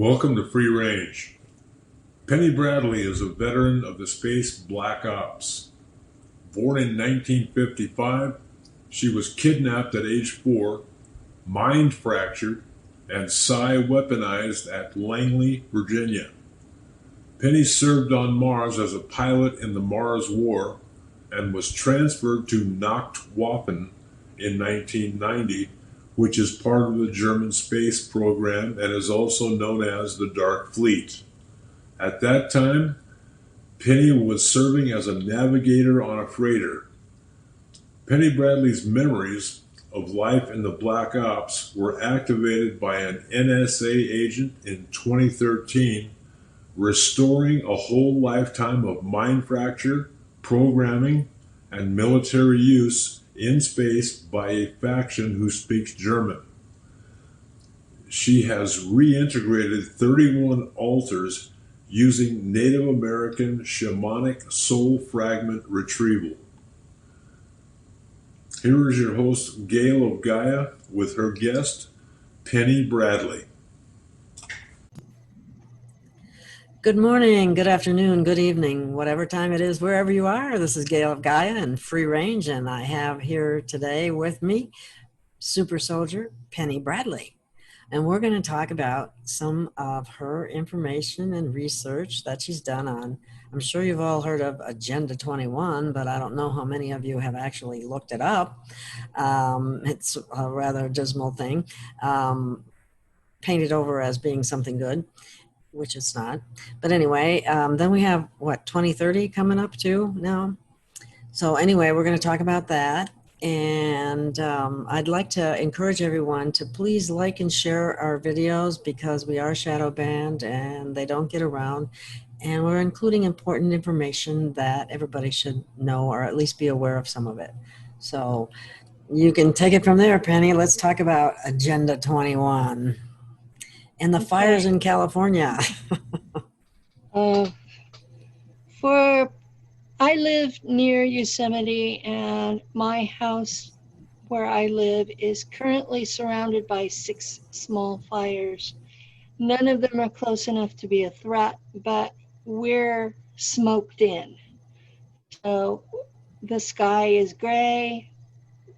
Welcome to Free Range. Penny Bradley is a veteran of the space Black Ops. Born in 1955, she was kidnapped at age 4, mind fractured, and psi-weaponized at Langley, Virginia. Penny served on Mars as a pilot in the Mars War and was transferred to Nachtwaffen in 1990, which is part of the German space program and is also known as the Dark Fleet. At that time, Penny was serving as a navigator on a freighter. Penny Bradley's memories of life in the Black Ops were activated by an NSA agent in 2013, restoring a whole lifetime of mind fracture, programming, and military use in space by a faction who speaks German. She has reintegrated 31 altars using Native American shamanic soul fragment retrieval. Here is your host, Gail of Gaia, with her guest, Penny Bradley. Good morning, good afternoon, good evening, whatever time it is, wherever you are. This is Gail of Gaia and Free Range, and I have here today with me Super Soldier Penny Bradley. And we're going to talk about some of her information and research that she's done on, I'm sure you've all heard of Agenda 21, but I don't know how many of you have actually looked it up. It's a rather dismal thing, painted over as being something good, which it's not. But anyway, then we have, 2030 coming up too now? So anyway, we're going to talk about that. And I'd like to encourage everyone to please like and share our videos because we are shadow banned and they don't get around. And we're including important information that everybody should know or at least be aware of some of it. So you can take it from there, Penny. Let's talk about Agenda 21. And the fires in California. I live near Yosemite, and my house where I live is currently surrounded by 6 small fires. None of them are close enough to be a threat, but we're smoked in. So the sky is gray,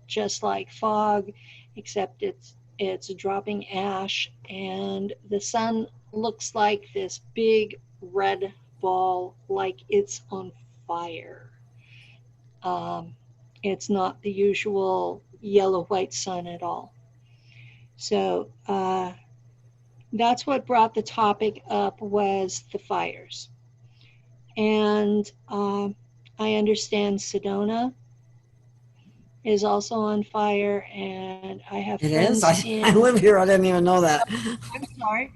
just like fog, except it's dropping ash, and the sun looks like this big red ball, like it's on fire. It's not the usual yellow-white sun at all. So that's what brought the topic up, was the fires. And I understand Sedona is also on fire, and I have friends. It is? I live here. I didn't even know that. I'm sorry.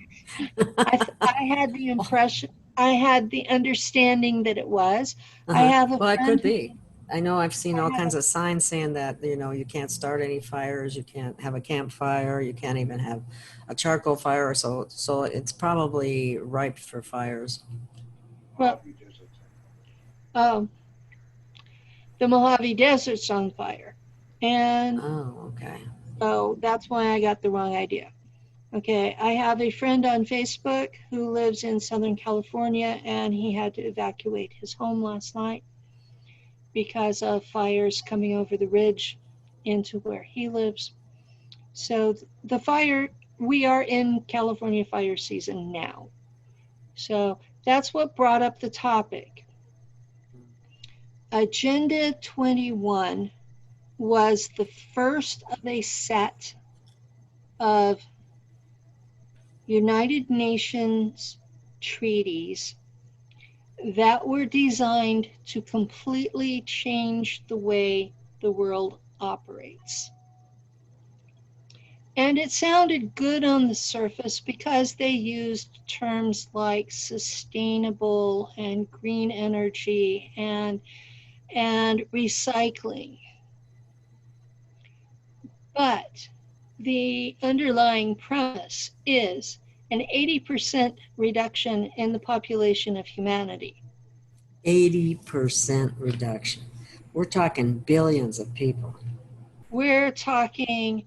I had the impression, I had the understanding that it was. I have a Well, friend. it could be. I know I've seen all kinds of signs saying that, you can't start any fires, you can't have a campfire, you can't even have a charcoal fire, so it's probably ripe for fires. Well, the Mojave Desert's on fire. And oh, okay. so that's why I got the wrong idea. Okay, I have a friend on Facebook who lives in Southern California, and he had to evacuate his home last night because of fires coming over the ridge into where he lives. So the fire, we are in California fire season now. So that's what brought up the topic. Agenda 21 was the first of a set of United Nations treaties that were designed to completely change the way the world operates. And it sounded good on the surface because they used terms like sustainable and green energy and recycling. But the underlying premise is an 80% reduction in the population of humanity. 80% reduction. We're talking billions of people. We're talking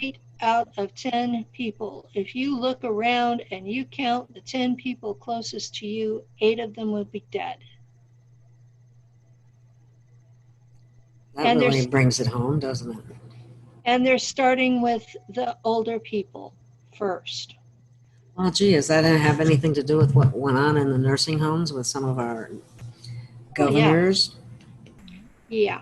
8 out of 10 people. If you look around and you count the 10 people closest to you, 8 of them would be dead. That And really brings it home, doesn't it? And they're starting with the older people first. Well, gee, does that have anything to do with what went on in the nursing homes with some of our governors? Yeah,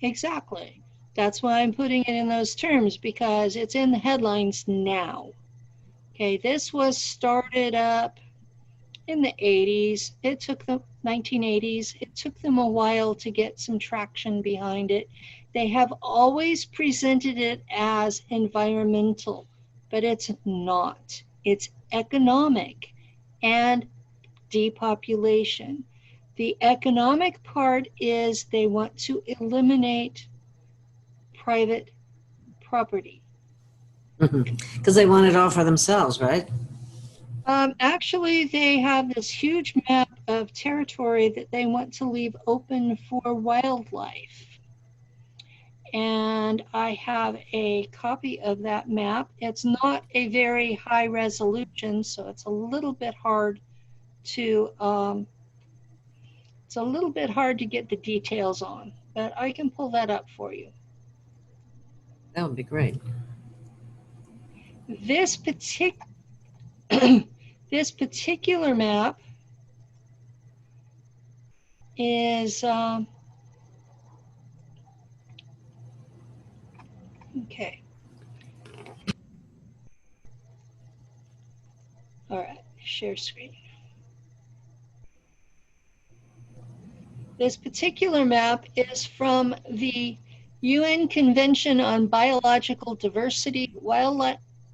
exactly. That's why I'm putting it in those terms, because it's in the headlines now. Okay, this was started up in the 80s. It took them 1980s. It took them a while to get some traction behind it. They have always presented it as environmental, but it's not. It's economic and depopulation. The economic part is they want to eliminate private property. Because they want it all for themselves, right? Actually, they have this huge map of territory that they want to leave open for wildlife. And I have a copy of that map. It's not a very high resolution, so it's a little bit hard to get the details on, but I can pull that up for you. That would be great. This this particular map is okay. All right, share screen. This particular map is from the UN Convention on Biological Diversity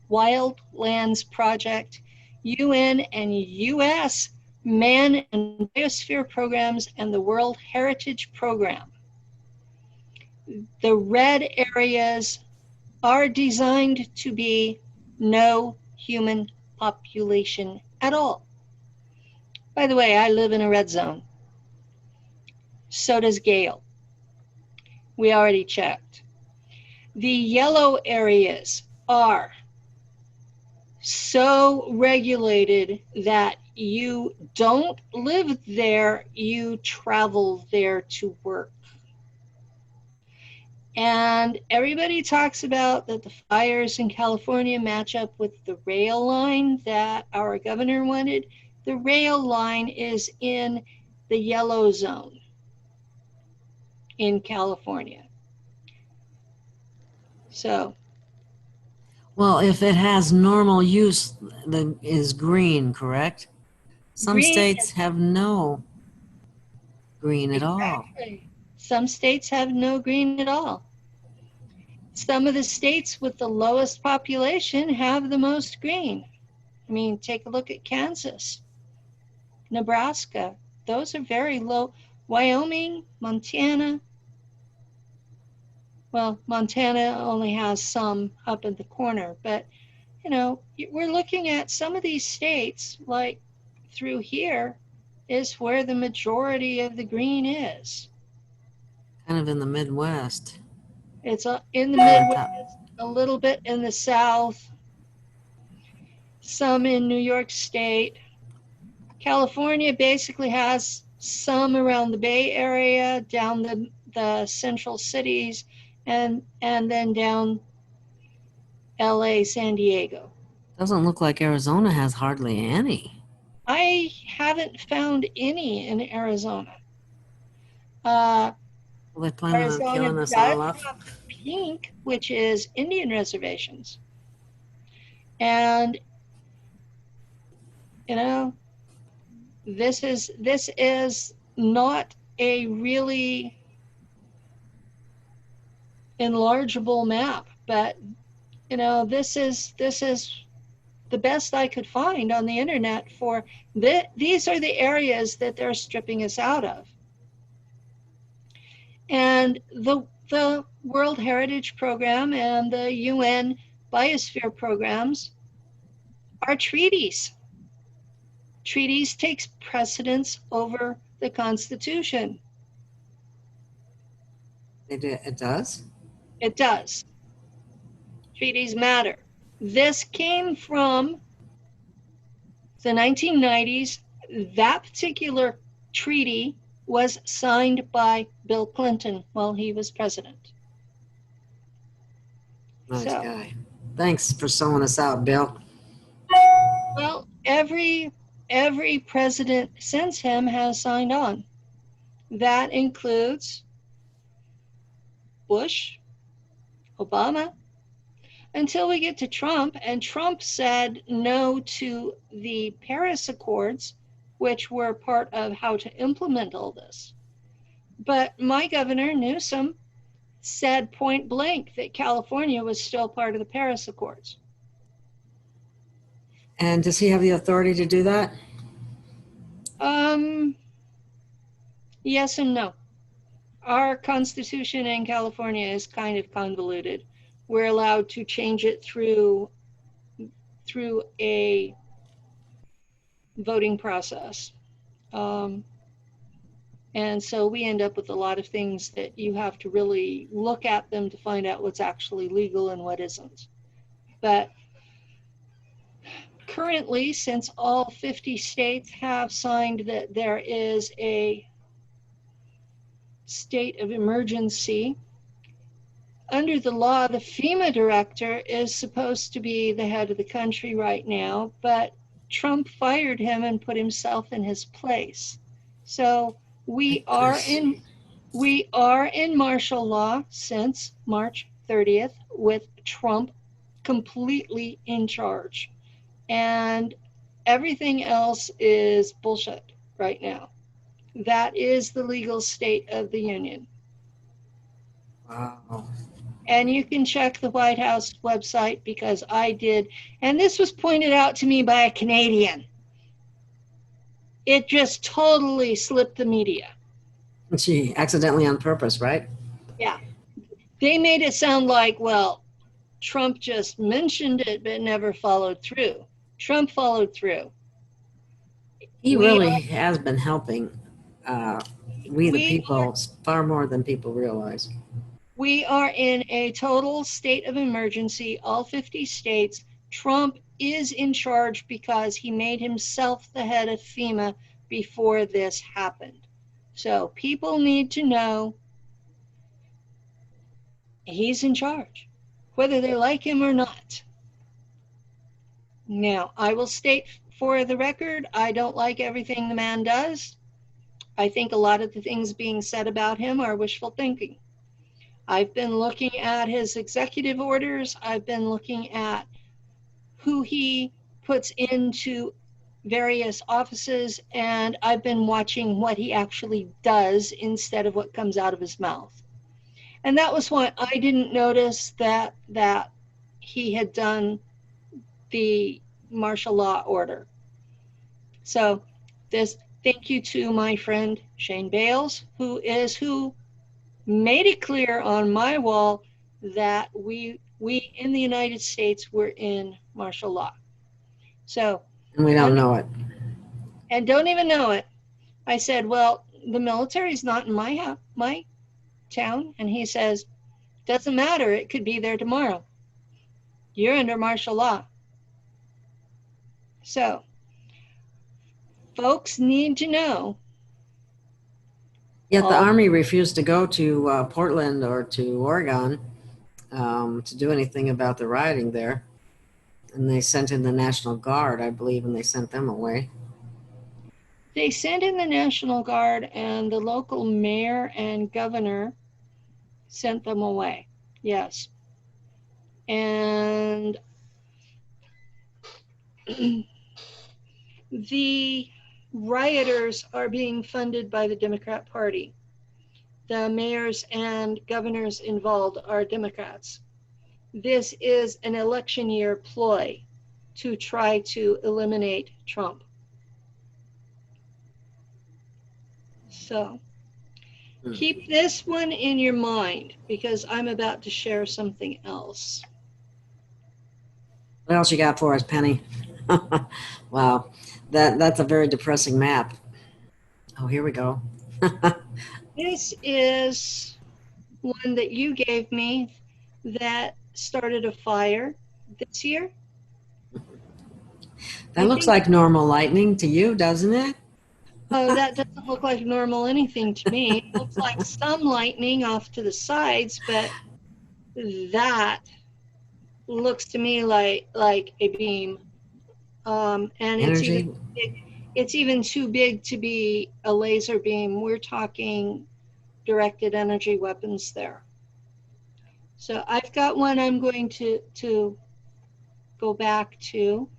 Wildlands Project, UN and US Man and Biosphere Programs, and the World Heritage Program. The red areas are designed to be no human population at all. By the way, I live in a red zone. So does Gail. We already checked. The yellow areas are so regulated that you don't live there, you travel there to work. And everybody talks about that the fires in California match up with the rail line that our governor wanted. The rail line is in the yellow zone in California. So, well, if it has normal use, then is green, correct? Some green states have no green at all. Some states have no green at all. Some of the states with the lowest population have the most green. I mean, take a look at Kansas, Nebraska. Those are very low. Wyoming, Montana. Well, Montana only has some up in the corner, but you know, we're looking at some of these states, like through here, is where the majority of the green is. Kind of in the Midwest. It's in the Midwest, a little bit in the South, some in New York State. California basically has some around the Bay Area, down the central cities, and then down LA, San Diego. Doesn't look like Arizona has hardly any. I haven't found any in Arizona. Well, they're planning on killing us all off. Pink, which is Indian reservations. And, you know, this is not a really enlargeable map, but you know, this is the best I could find on the internet for these are the areas that they're stripping us out of. And the World Heritage Program and the UN Biosphere programs are treaties. Treaties takes precedence over the Constitution. It does? It does. Treaties matter. This came from the 1990s. That particular treaty was signed by Bill Clinton while he was president. Nice So, guy. Thanks for sewing us out, Bill. well, every president since him has signed on. That includes Bush, Obama, until we get to Trump. And Trump said no to the Paris Accords, which were part of how to implement all this. But my governor, Newsom, said point blank that California was still part of the Paris Accords. And does he have the authority to do that? Yes and no. Our Constitution in California is kind of convoluted. We're allowed to change it through a voting process. And so we end up with a lot of things that you have to really look at them to find out what's actually legal and what isn't. But currently, since all 50 states have signed that there is a state of emergency, under the law, the FEMA director is supposed to be the head of the country right now, but Trump fired him and put himself in his place. So we are in martial law since March 30th with Trump completely in charge. And everything else is bullshit right now. That is the legal state of the union. Wow. And you can check the White House website because I did. And this was pointed out to me by a Canadian. It just totally slipped the media. Gee, accidentally on purpose, right? Yeah. They made it sound like, well, Trump just mentioned it but never followed through. Trump followed through. He really has been helping we the people far more than people realize. We are in a total state of emergency, all 50 states. Trump is in charge because he made himself the head of FEMA before this happened. So people need to know he's in charge, whether they like him or not. Now, I will state for the record, I don't like everything the man does. I think a lot of the things being said about him are wishful thinking. I've been looking at his executive orders. I've been looking at who he puts into various offices, and I've been watching what he actually does instead of what comes out of his mouth. And that was why I didn't notice that he had done the martial law order. So thank you to my friend Shane Bales, who made it clear on my wall that we in the United States were in martial law. So, and we don't know it. And don't even know it. I said, well, the military's not in my town. And he says, doesn't matter. It could be there tomorrow. You're under martial law. So, folks need to know. Yet the Army refused to go to Portland or to Oregon to do anything about the rioting there. And they sent in the National Guard, I believe, and they sent them away. They sent in the National Guard, and the local mayor and governor sent them away. Yes. And the rioters are being funded by the Democrat Party. The mayors and governors involved are Democrats. This is an election year ploy to try to eliminate Trump. So keep this one in your mind because I'm about to share something else. What else you got for us, Penny? Wow, that's a very depressing map. Oh, here we go. This is one that you gave me that started a fire this year. That looks like normal lightning to you, doesn't it? Oh, that doesn't look like normal anything to me. It looks like some lightning off to the sides, but that looks to me like a beam. And Energy. it's even too big to be a laser beam. We're talking directed energy weapons there. So I've got one I'm going to go back to.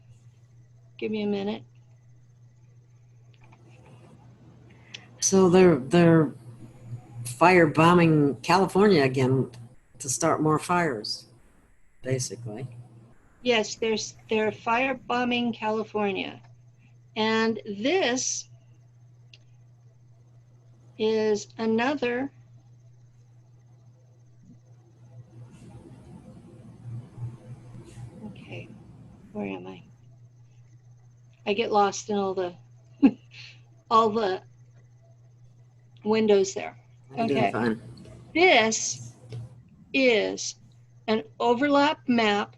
Give me a minute. So they're firebombing California again to start more fires, basically. Yes, they're firebombing California. And this is another okay, where am I? I get lost in all the all the windows there. I'm doing fine. This is an overlap map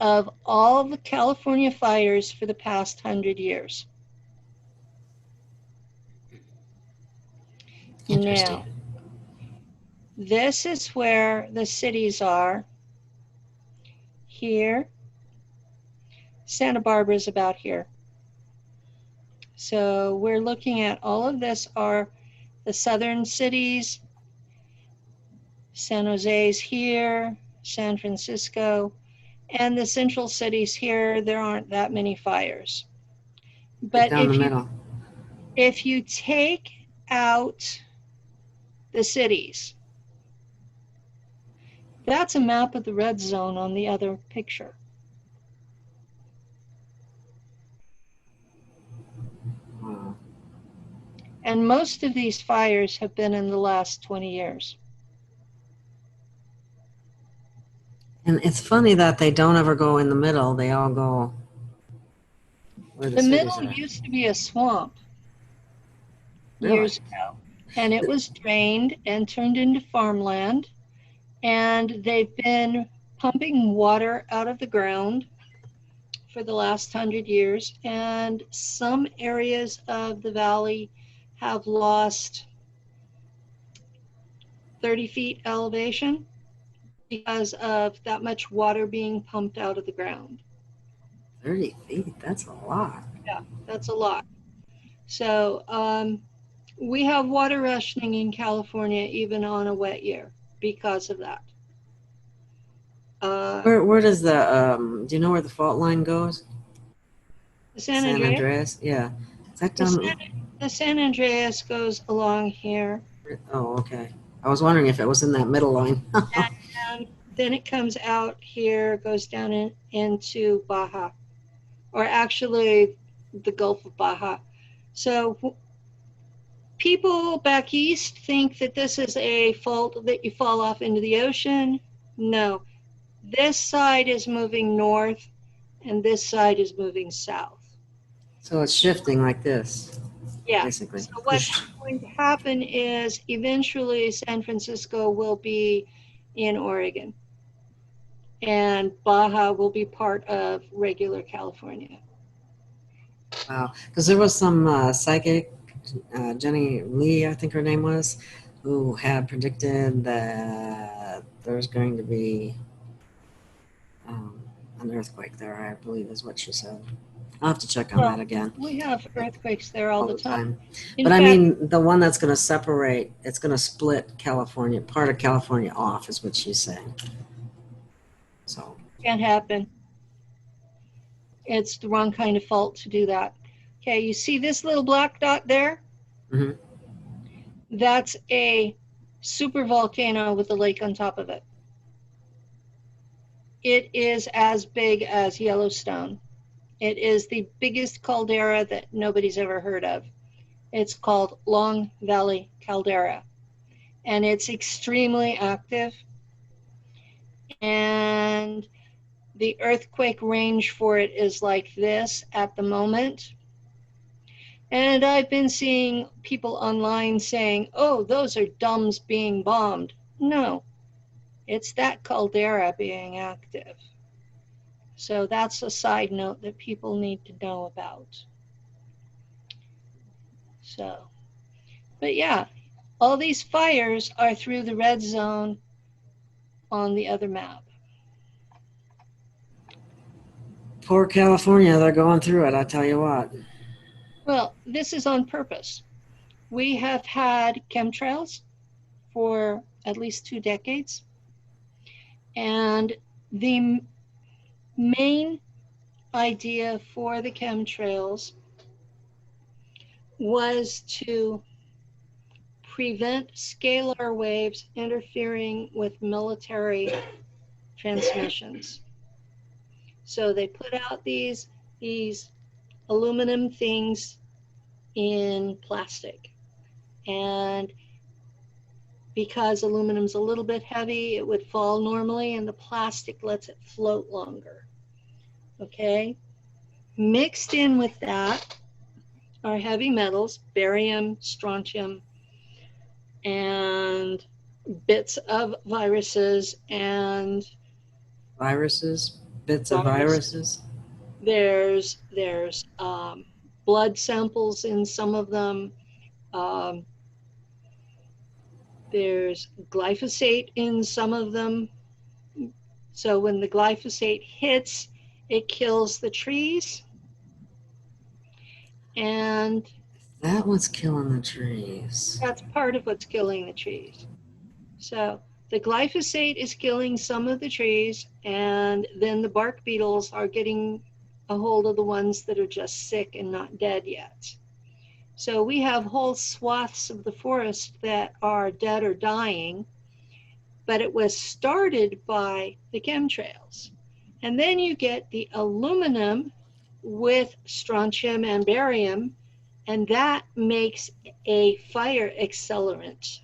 of all the California fires for the past 100 years. Interesting. Now, this is where the cities are. Here, Santa Barbara is about here. So we're looking at all of this are the southern cities. San Jose's here, San Francisco, and the central cities here, there aren't that many fires. But down the middle. If you take out the cities, that's a map of the red zone on the other picture. Wow. And most of these fires have been in the last 20 years. And it's funny that they don't ever go in the middle. They all go where The cities middle are. used to be a swamp Really? years ago, and it was drained and turned into farmland. And they've been pumping water out of the ground for the last 100 years. And some areas of the valley have lost 30 feet elevation because of that much water being pumped out of the ground. 30 feet, that's a lot. Yeah, that's a lot. So we have water rationing in California even on a wet year because of that. Where does the do you know where the fault line goes? San Andreas? Yeah. Is that down? The San Andreas goes along here. Oh, okay. I was wondering if it was in that middle line. And then it comes out here, goes down into Baja, or actually the Gulf of Baja. So people back east think that this is a fault that you fall off into the ocean. No, this side is moving north and this side is moving south. So it's shifting like this. Yeah. Basically. So what's going to happen is eventually San Francisco will be in Oregon and Baja will be part of regular California. Wow. Because there was some psychic, Jenny Lee, I think her name was, who had predicted that there's going to be an earthquake there, I believe is what she said. I'll have to check on that again. We have earthquakes there all the time. But I mean, the one that's going to separate, it's going to split California, part of California off is what she's saying. So. Can't happen. It's the wrong kind of fault to do that. Okay, you see this little black dot there? Mm-hmm. That's a super volcano with a lake on top of it. It is as big as Yellowstone. It is the biggest caldera that nobody's ever heard of. It's called Long Valley Caldera, and it's extremely active. And the earthquake range for it is like this at the moment. And I've been seeing people online saying, oh, those are DUMBs being bombed. No, It's that caldera being active. So that's a side note that people need to know about. So, but yeah, all these fires are through the red zone on the other map. Poor California, they're going through it, I tell you what. Well, this is on purpose. We have had chemtrails for at least 2 decades. And the main idea for the chemtrails was to prevent scalar waves interfering with military transmissions. So they put out these aluminum things in plastic. And because aluminum's a little bit heavy, it would fall normally, and the plastic lets it float longer. Okay? Mixed in with that are heavy metals, barium, strontium, and bits of viruses and Viruses, bits of viruses. There's blood samples in some of them. There's glyphosate in some of them. So when the glyphosate hits, it kills the trees. And That was killing the trees. that's part of what's killing the trees. So the glyphosate is killing some of the trees, and then the bark beetles are getting a hold of the ones that are just sick and not dead yet. So we have whole swaths of the forest that are dead or dying, but it was started by the chemtrails. And then you get the aluminum with strontium and barium, and that makes a fire accelerant.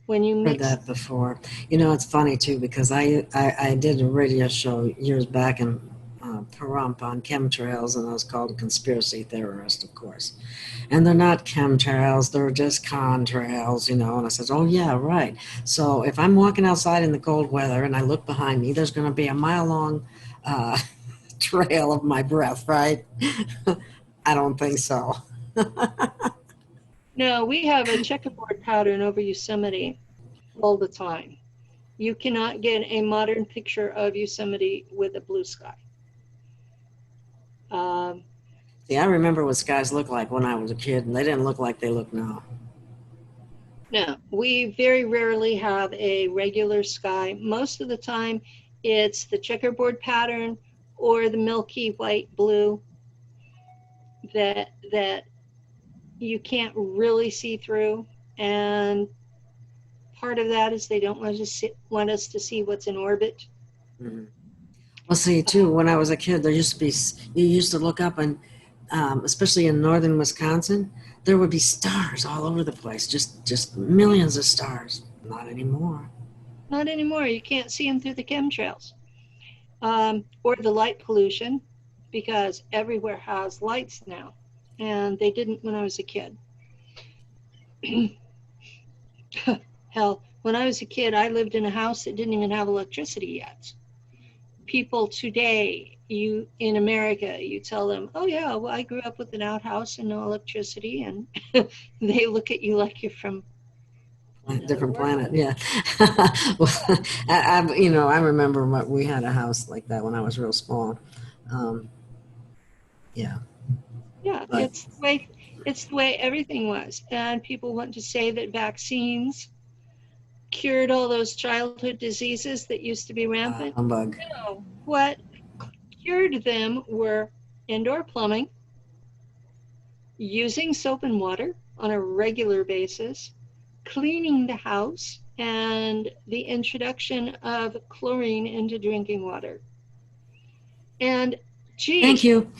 When you Heard mix that before. You know, it's funny too because I did a radio show years back in Pahrump on chemtrails, and I was called a conspiracy theorist, of course. And they're not chemtrails; they're just contrails, you know. And I said, "Oh yeah, right." So if I'm walking outside in the cold weather and I look behind me, there's going to be a mile-long trail of my breath, right? I don't think so. No, we have a checkerboard pattern over Yosemite all the time. You cannot get a modern picture of Yosemite with a blue sky. See, I remember what skies looked like when I was a kid, and they didn't look like they look now. No, we very rarely have a regular sky. Most of the time, it's the checkerboard pattern or the milky white blue that you can't really see through. And part of that is they don't want us to see what's in orbit. Mm-hmm. Well, see, too, when I was a kid, you used to look up and, especially in northern Wisconsin, there would be stars all over the place, just millions of stars. Not anymore. Not anymore. You can't see them through the chemtrails or the light pollution, because everywhere has lights now, and they didn't when I was a kid. Hell, when I was a kid, I lived in a house that didn't even have electricity yet. People today, in America, you tell them, "Oh yeah, well, I grew up with an outhouse and no electricity," and they look at you like you're from A different planet, yeah. Well, I remember we had a house like that when I was real small. Yeah. Yeah, But, it's the way everything was. And people want to say that vaccines cured all those childhood diseases that used to be rampant. humbug. No, what cured them were indoor plumbing, using soap and water on a regular basis, cleaning the house, and the introduction of chlorine into drinking water. And Thank you.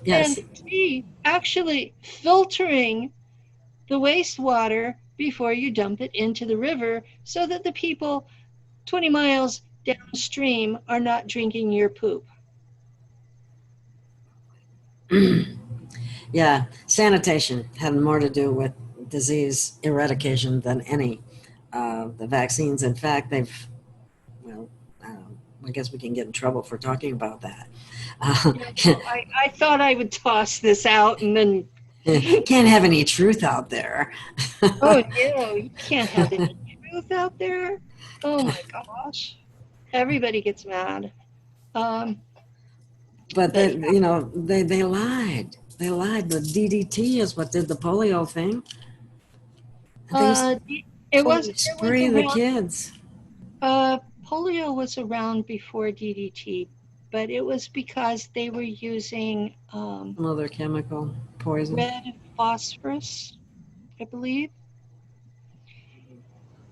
Yes. and actually filtering the wastewater before you dump it into the river so that the people 20 miles downstream are not drinking your poop. Yeah, sanitation had more to do with disease eradication than any the vaccines. In fact, well, I guess we can get in trouble for talking about that. Yeah, well, I thought I would toss this out and then, Can't have any truth out there. oh no, you can't have any truth out there. Oh my gosh. Everybody gets mad. Um, But but they lied. They lied. The DDT is what did the polio thing. They used uh, to it was spray the around, kids. polio was around before DDT, but it was because they were using Another chemical poison. red phosphorus, I believe.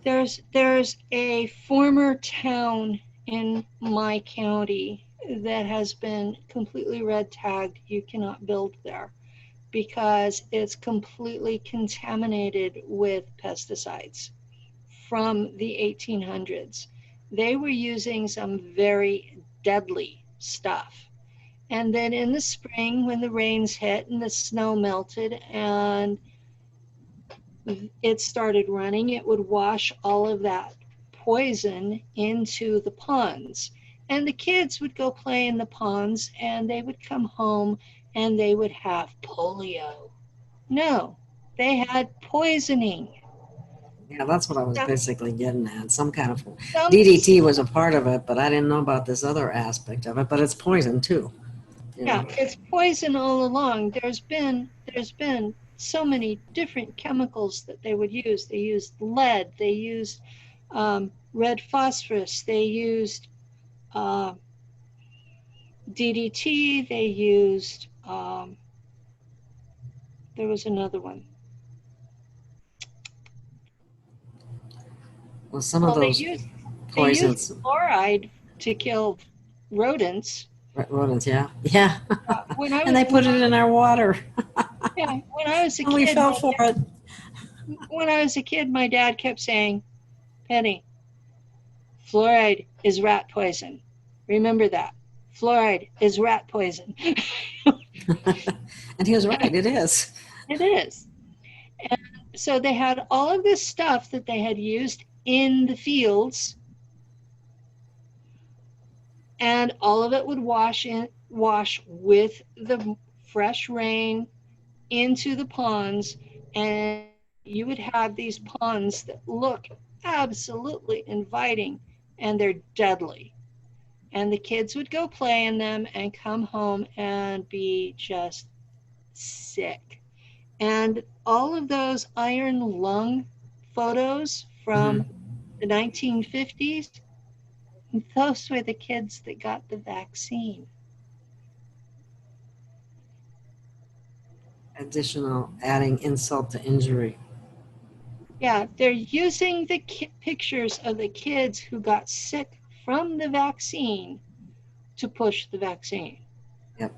There's a former town in my county that has been completely red tagged. You cannot build there because it's completely contaminated with pesticides from the 1800s. They were using some very deadly stuff. And then in the spring, when the rains hit and the snow melted and it started running, it would wash all of that poison into the ponds. And the kids would go play in the ponds and they would come home and they would have polio. No, they had poisoning. Yeah, that's what I was Some, basically getting at. Some kind of some, DDT was a part of it, but I didn't know about this other aspect of it. But it's poison too. You yeah, know. it's poison all along. There's been so many different chemicals that they would use. They used lead, they used red phosphorus, they used uh, DDT, they used, there was another one. Well, some of Well, those they used poisons, fluoride to kill rodents. rodents, yeah, yeah, When I and was they put it in our water, yeah, when I was a and we kid, fell for it. my dad kept saying, "Penny, fluoride is rat poison. Remember that. Fluoride is rat poison." And he was right. It is. It is. And so they had all of this stuff that they had used in the fields, and all of it would wash with the fresh rain into the ponds, and you would have these ponds that look absolutely inviting, and they're deadly. And the kids would go play in them and come home and be just sick. And all of those iron lung photos Mm-hmm. from the 1950s, those were the kids that got the vaccine. Additional, adding insult to injury. Yeah, they're using the pictures of the kids who got sick from the vaccine to push the vaccine. Yep.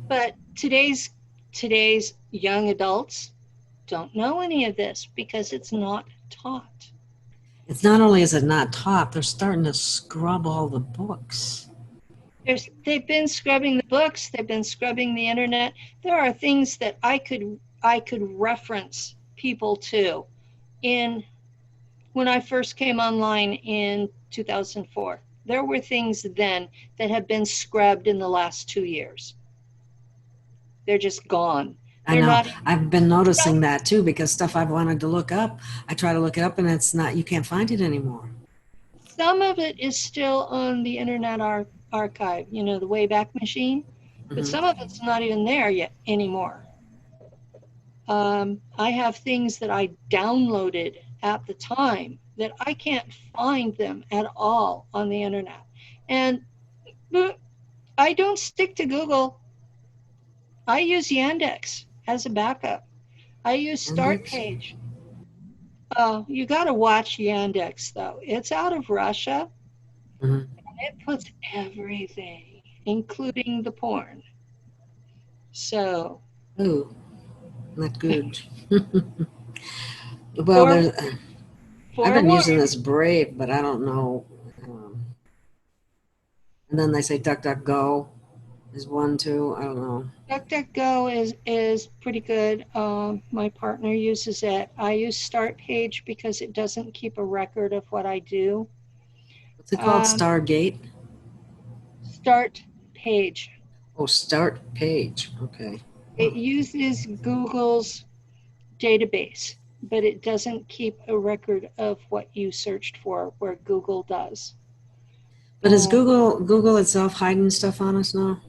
But today's young adults don't know any of this because it's not taught. It's not only is it not taught, they're starting to scrub all the books. They've been scrubbing the books, they've been scrubbing the internet. There are things that I could reference people to in when I first came online in 2004. There were things then that have been scrubbed in the last 2 years. They're just gone. I They're know. not. I've been noticing that too because stuff I've wanted to look up, I try to look it up and it's not, you can't find it anymore. Some of it is still on the Internet Archive, the Wayback Machine, but Mm-hmm. some of it's not even there yet anymore. I have things that I downloaded at the time that I can't find them at all on the internet. And I don't stick to Google. I use Yandex as a backup. I use Start Page. You got to watch Yandex, though. It's out of Russia, Mm-hmm. and it puts everything, including the porn. So. Ooh, not good. Well, I've been using this Brave, but I don't know. And then they say DuckDuckGo Is one, two, I don't know. DuckDuckGo is pretty good. My partner uses it. I use Start Page because it doesn't keep a record of what I do. What's it called? Um, Stargate? Start Page. Oh, Start Page. Okay. It uses Google's database, but it doesn't keep a record of what you searched for, where Google does. But is Google itself hiding stuff on us now?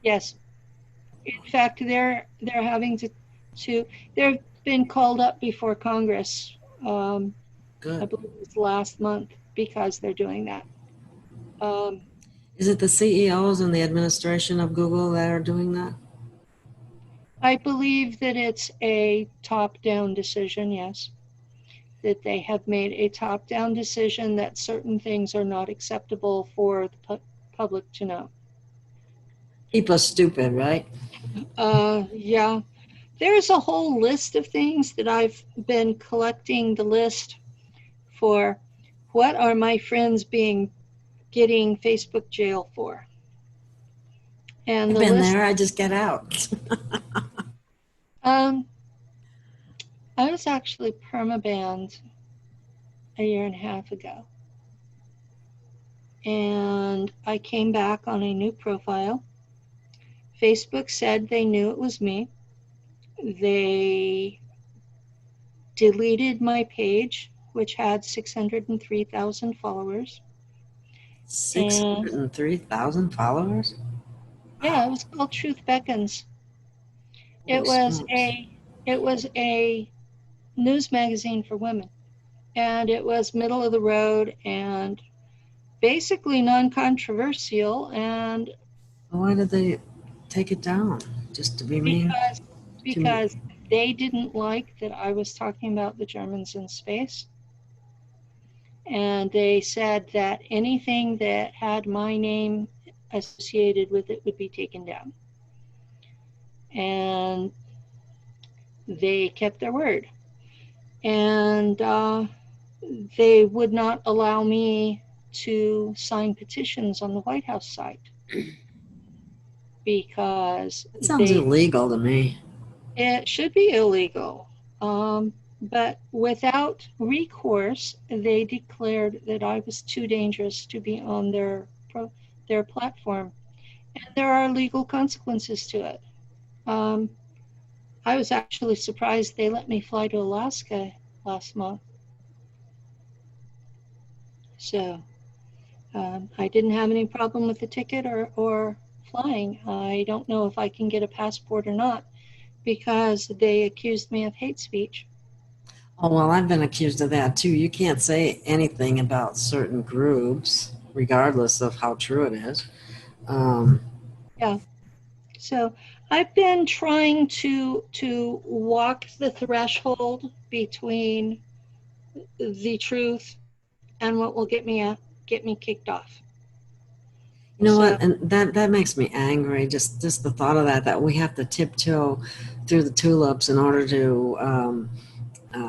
Yes. In fact, they're having to they've been called up before Congress. I Good. believe it was last month because they're doing that. Is it the CEOs and the administration of Google that are doing that? I believe that it's a top-down decision, yes. That they have made a top-down decision that certain things are not acceptable for the public to know. Keep us stupid, right? Yeah. There's a whole list of things that I've been collecting the list for. What are my friends getting Facebook jail for? And I've the been list, there. I just get out. I was actually permabanned a year and a half ago. And I came back on a new profile. Facebook said they knew it was me. They deleted my page, which had 603,000 followers. 603,000 followers? Yeah, it was called Truth Beckons. Holy It was smokes. a news magazine for women, and it was middle of the road and basically non-controversial. And Why did they take it down? Just to be mean? because they didn't like that I was talking about the Germans in space, and they said that anything that had my name associated with it would be taken down. And they kept their word. And they would not allow me to sign petitions on the White House site because It sounds illegal to me. it should be illegal. But without recourse, they declared that I was too dangerous to be on their platform. And there are legal consequences to it. I was actually surprised they let me fly to Alaska last month. So I didn't have any problem with the ticket or flying. I don't know if I can get a passport or not because they accused me of hate speech. Oh, well, I've been accused of that too. You can't say anything about certain groups, regardless of how true it is. Yeah. So I've been trying to walk the threshold between the truth and what will get me kicked off. You know what? And that makes me angry. Just the thought of that we have to tiptoe through the tulips in order to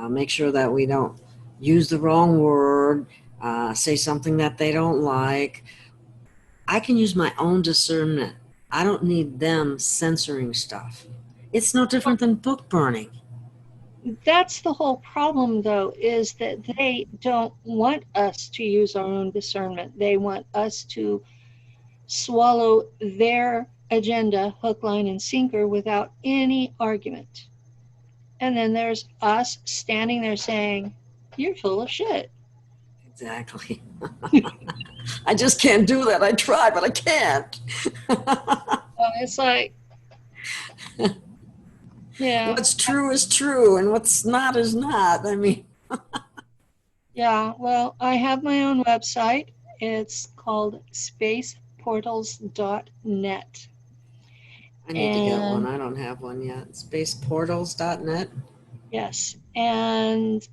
make sure that we don't use the wrong word, say something that they don't like. I can use my own discernment. I don't need them censoring stuff. It's no different than book burning. That's the whole problem, though, is that they don't want us to use our own discernment. They want us to swallow their agenda, hook, line, and sinker, without any argument. And then there's us standing there saying, "You're full of shit." Exactly. I just can't do that. I try, but I can't. It's like, yeah. What's true is true, and what's not is not. I mean, Yeah, well, I have my own website. It's called spaceportals.net. I need to get one. I don't have one yet. Spaceportals.net. Yes. And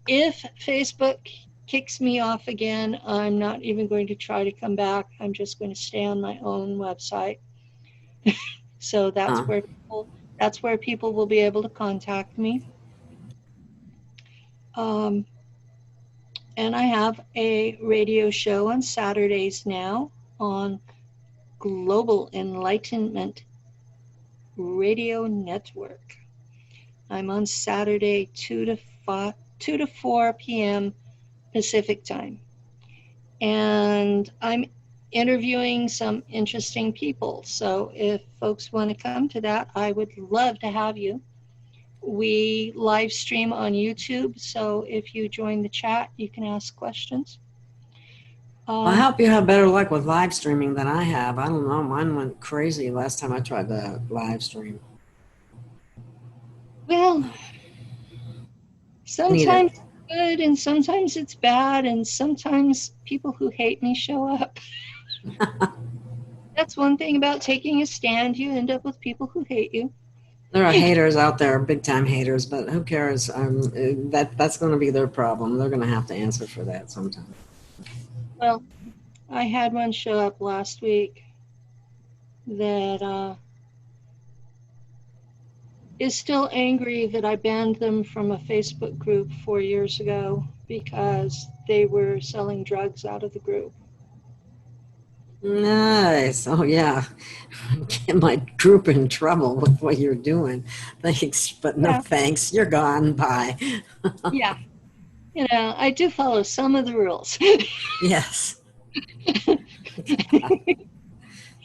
if Facebook kicks me off again, I'm not even going to try to come back. I'm just going to stay on my own website. So that's where people will be able to contact me. And I have a radio show on Saturdays now on Global Enlightenment Radio Network. I'm on Saturday, 2 to 4 p.m. Pacific time. And I'm interviewing some interesting people. So if folks want to come to that, I would love to have you. We live stream on YouTube, so if you join the chat, you can ask questions. I hope you have better luck with live streaming than I have. I don't know. Mine went crazy last time I tried to live stream. Well, Need sometimes it. it's good and sometimes it's bad, and sometimes people who hate me show up. That's one thing about taking a stand. You end up with people who hate you. There are haters out there, big time haters, but who cares? That's going to be their problem. They're going to have to answer for that sometime. Well, I had one show up last week that is still angry that I banned them from a Facebook group 4 years ago because they were selling drugs out of the group. Nice. Oh, yeah. Get my group in trouble with what you're doing. Thanks, but no Yeah. thanks. You're gone. Bye. Yeah. You know, I do follow some of the rules. Yes.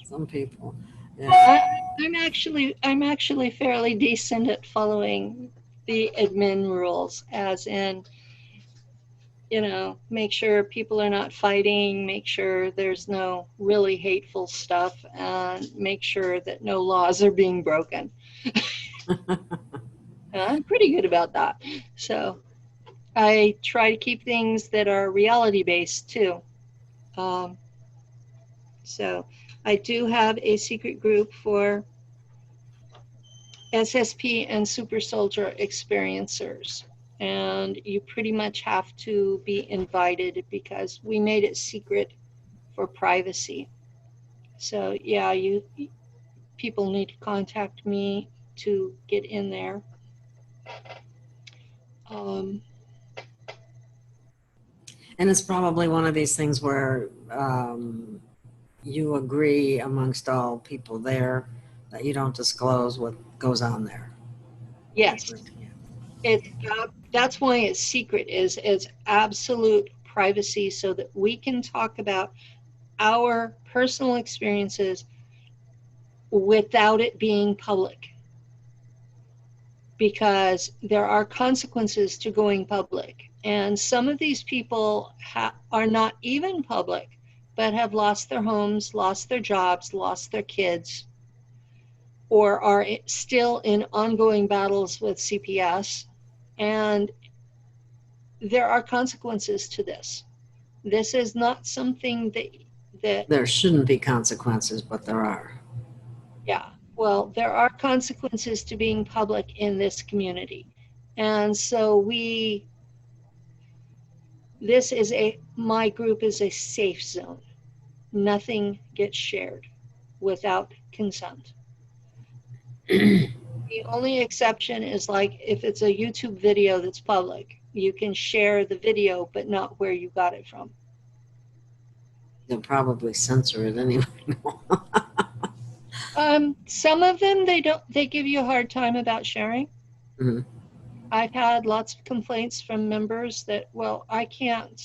Some people. Yeah. I'm actually fairly decent at following the admin rules, as in, you know, make sure people are not fighting, make sure there's no really hateful stuff, and make sure that no laws are being broken. I'm pretty good about that. So I try to keep things that are reality based too. So I do have a secret group for SSP and super soldier experiencers. And you pretty much have to be invited because we made it secret for privacy. So yeah, people need to contact me to get in there. And it's probably one of these things where you agree amongst all people there that you don't disclose what goes on there. Yes, that's why it's secret. It's absolute privacy, so that we can talk about our personal experiences without it being public, because there are consequences to going public, and some of these people are not even public but have lost their homes, lost their jobs, lost their kids, or are still in ongoing battles with CPS, and there are consequences to this. This is not something that There shouldn't be consequences, but there are. Yeah, well, there are consequences to being public in this community. And so my group is a safe zone. Nothing gets shared without consent. The only exception is like if it's a YouTube video that's public, you can share the video, but not where you got it from. They'll probably censor it anyway. Some of them, they give you a hard time about sharing. Mm-hmm. I've had lots of complaints from members that, well, I can't.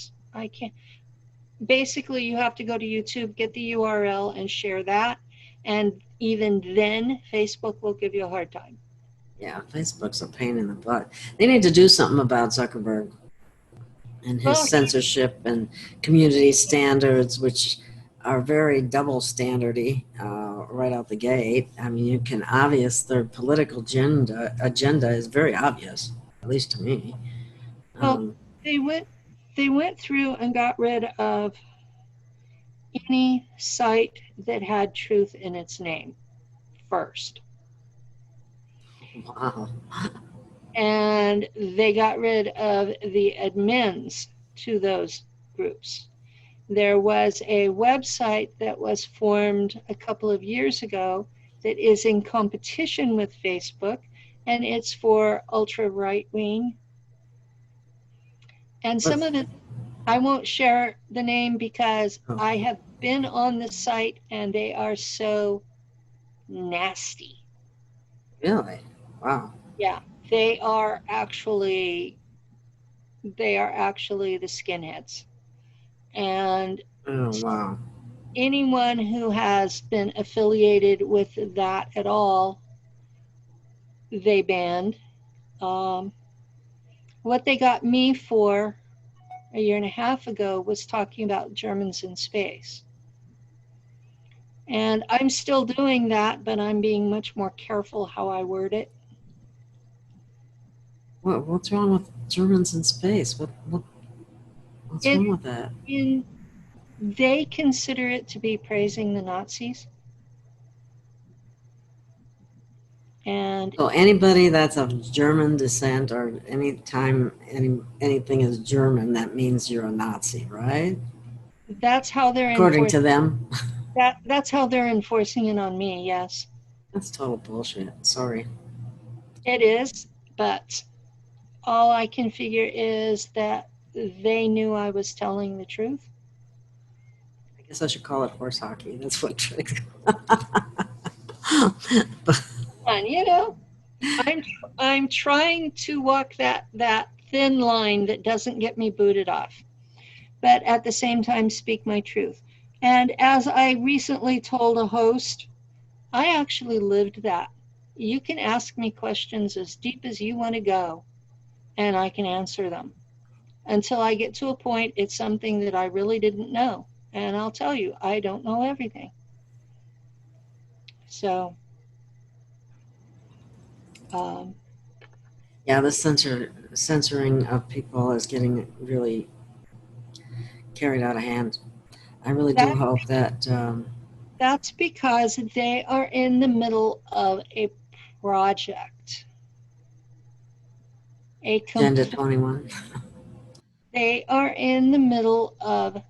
Basically, you have to go to YouTube, get the URL and share that. And even then, Facebook will give you a hard time. Yeah, Facebook's a pain in the butt. They need to do something about Zuckerberg and his censorship and community standards, which are very double standardy right out the gate. I mean, their political agenda is very obvious, at least to me. Well, they went through and got rid of any site that had truth in its name first. Wow. And they got rid of the admins to those groups. There was a website that was formed a couple of years ago that is in competition with Facebook, and it's for ultra right wing. And some of it, I won't share the name because Oh. I have been on the site and they are so nasty. Really? Wow. Yeah, they are actually the skinheads. And Oh, wow. anyone who has been affiliated with that at all, they banned. What they got me for a year and a half ago was talking about Germans in space. And I'm still doing that, but I'm being much more careful how I word it. What's wrong with Germans in space? What's In, wrong with that? they consider it to be praising the Nazis. And So anybody that's of German descent, or anytime anything is German, that means you're a Nazi, right? that's how they're According to enforcing them. that's how they're enforcing it on me, yes. That's total bullshit. Sorry. It is, but all I can figure is that they knew I was telling the truth. I guess I should call it horse hockey. That's what tricks. And you know, I'm trying to walk that thin line that doesn't get me booted off, but at the same time speak my truth. And as I recently told a host, I actually lived that. You can ask me questions as deep as you want to go, and I can answer them. Until I get to a point, it's something that I really didn't know. And I'll tell you, I don't know everything. So, Yeah, the censoring of people is getting really carried out of hand. I really do that hope that that's because they are in the middle of a project. Agenda 21. They are in the middle of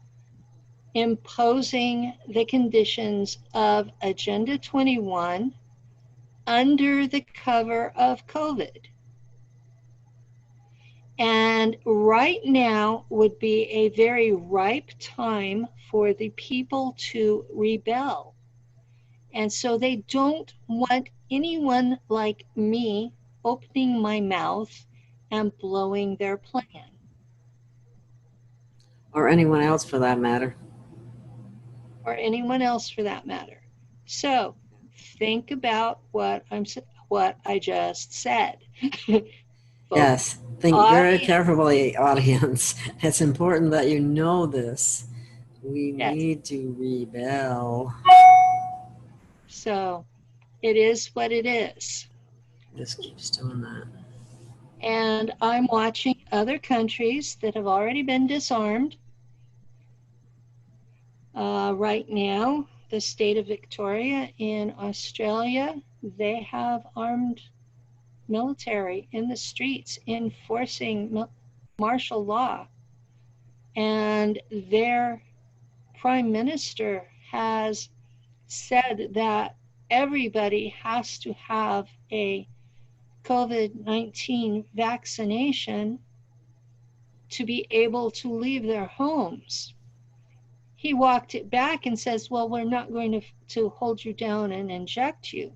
imposing the conditions of Agenda 21 under the cover of COVID. And right now would be a very ripe time for the people to rebel. And so they don't want anyone like me opening my mouth and blowing their plan. Or anyone else for that matter. Or anyone else for that matter. So think about what I just said. Yes, think very carefully, audience. It's important that you know this. We need to rebel. So it is what it is. This keeps doing that. And I'm watching other countries that have already been disarmed. Right now, the state of Victoria in Australia, they have armed military in the streets enforcing martial law. And their prime minister has said that everybody has to have a COVID-19 vaccination to be able to leave their homes. He walked it back and says, well, we're not going to hold you down and inject you,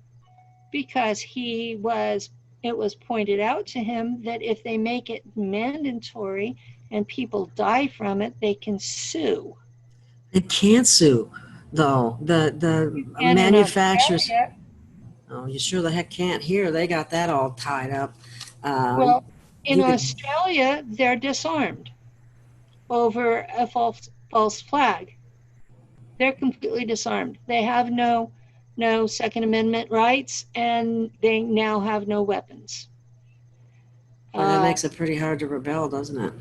because it was pointed out to him that if they make it mandatory and people die from it, they can sue. They can't sue, though. The manufacturers. Oh, you sure the heck can't here. They got that all tied up. Well, in Australia, they're disarmed over a false flag. They're completely disarmed. They have no Second Amendment rights, and they now have no weapons. Well, that makes it pretty hard to rebel, doesn't it?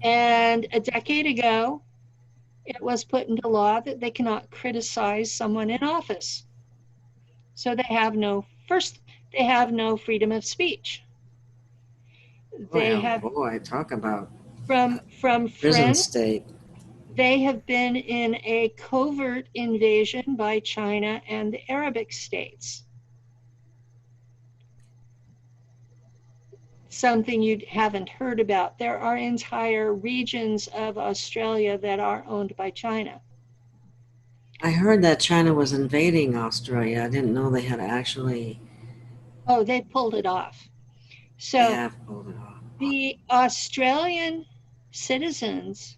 And a decade ago, it was put into law that they cannot criticize someone in office. So they have no freedom of speech. Talk about from prison friends. State. They have been in a covert invasion by China and the Arabic states. something you haven't heard about. There are entire regions of Australia that are owned by China. I heard that China was invading Australia. I didn't know they had actually. Oh, they pulled it off. They So have pulled it off. the Australian citizens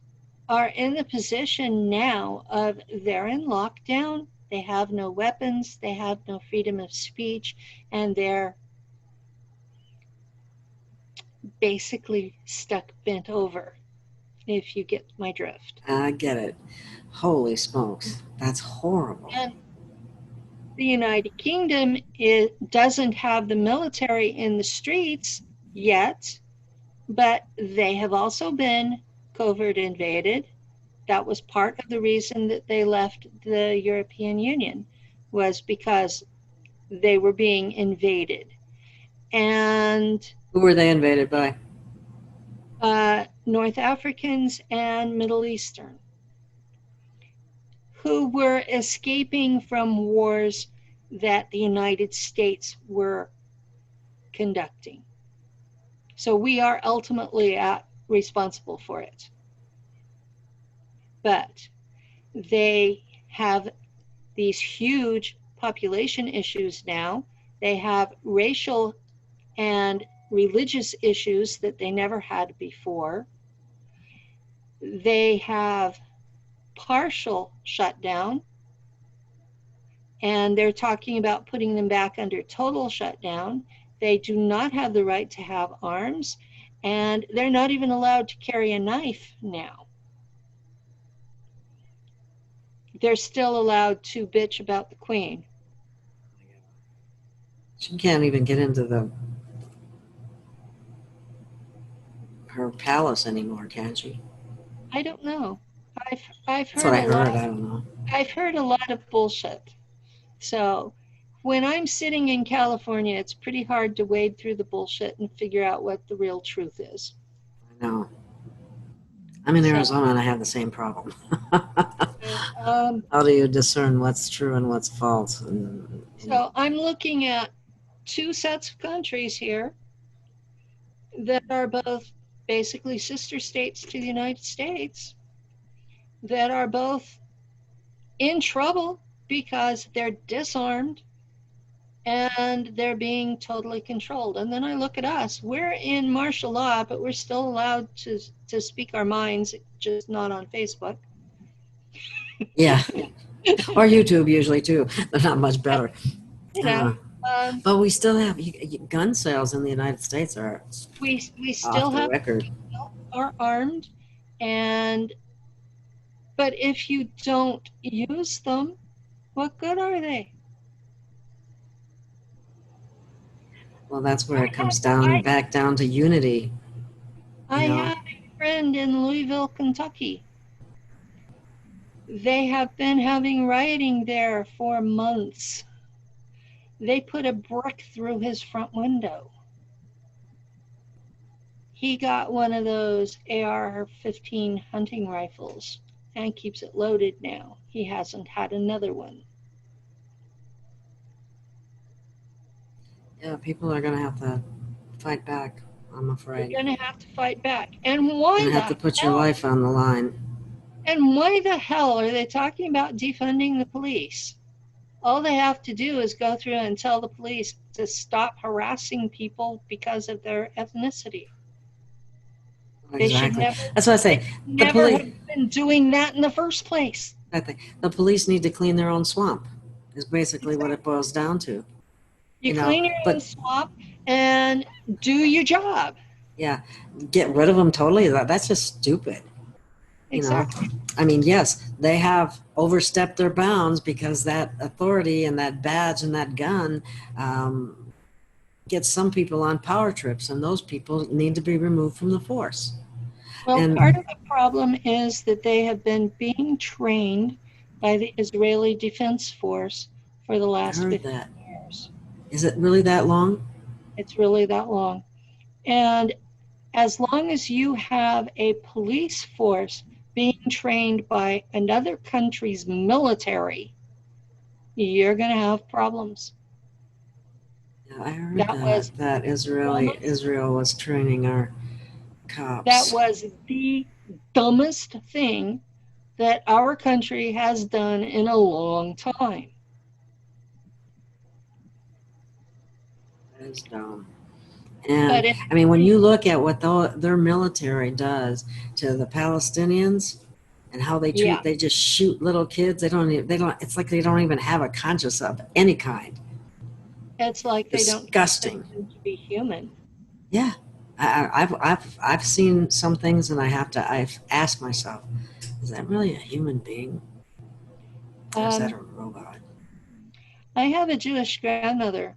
are in the position now of they're in lockdown. They have no weapons. They have no freedom of speech, and they're basically stuck bent over, if you get my drift. I get it. Holy smokes, that's horrible. And the United Kingdom doesn't have the military in the streets yet, but they have also been covert invaded. That was part of the reason that they left the European Union, was because they were being invaded. And Who were they invaded by? North Africans and Middle Eastern, who were escaping from wars that the United States were conducting. So we are ultimately responsible for it. But they have these huge population issues now. They have racial and religious issues that they never had before. They have partial shutdown, and they're talking about putting them back under total shutdown. They do not have the right to have arms, and they're not even allowed to carry a knife now. They're still allowed to bitch about the Queen. She can't even get into her palace anymore, can she? I don't know. I've That's what I heard a heard. lot. I don't know. I've heard a lot of bullshit. So when I'm sitting in California, it's pretty hard to wade through the bullshit and figure out what the real truth is. I know. I'm in So- Arizona and I have the same problem. Um, How do you discern what's true and what's false? So I'm looking at two sets of countries here that are both basically sister states to the United States, that are both in trouble because they're disarmed and they're being totally controlled. And then I look at us. We're in martial law, but we're still allowed to speak our minds, just not on Facebook. Yeah. Or YouTube usually too. They're not much better. You know, But we still have gun sales in the United States are we still off the have record. are armed, but if you don't use them, what good are they? Well, that's where it comes down back down to unity. I know. have a friend in Louisville, Kentucky. They have been having rioting there for months. They put a brick through his front window. He got one of those AR-15 hunting rifles and keeps it loaded now. He hasn't had another one. Yeah, people are going to have to fight back, I'm You're afraid. going to have to fight back. And why You're going to have to put your life on the line. And why the hell are they talking about defunding the police? All they have to do is go through and tell the police to stop harassing people because of their ethnicity. They should Exactly. never, That's what I say. The never police, have been doing that in the first place. the police need to clean their own swamp, is basically what it boils down to. You know, clean your own swamp and do your job. Yeah, get rid of them totally. That's just stupid. Exactly. You know, I mean, yes, they have overstepped their bounds because that authority and that badge and that gun gets some people on power trips, and those people need to be removed from the force. Well, And- part of the problem is that they have been being trained by the Israeli Defense Force for the last 15 years. Is it really that long? It's really that long. And as long as you have a police force being trained by another country's military, you're going to have problems. Yeah. I heard That was that Israel was training our cops. that was the dumbest thing that our country has done in a long time. That is dumb. But And it, I mean, when you look at what their military does to the Palestinians and how they treat, yeah, they just shoot little kids. They don't. It's like they don't even have a conscience of any kind. it's like they don't consider Disgusting. them to be human. Yeah, I've seen some things, and I've asked myself, is that really a human being, or is that a robot? I have a Jewish grandmother,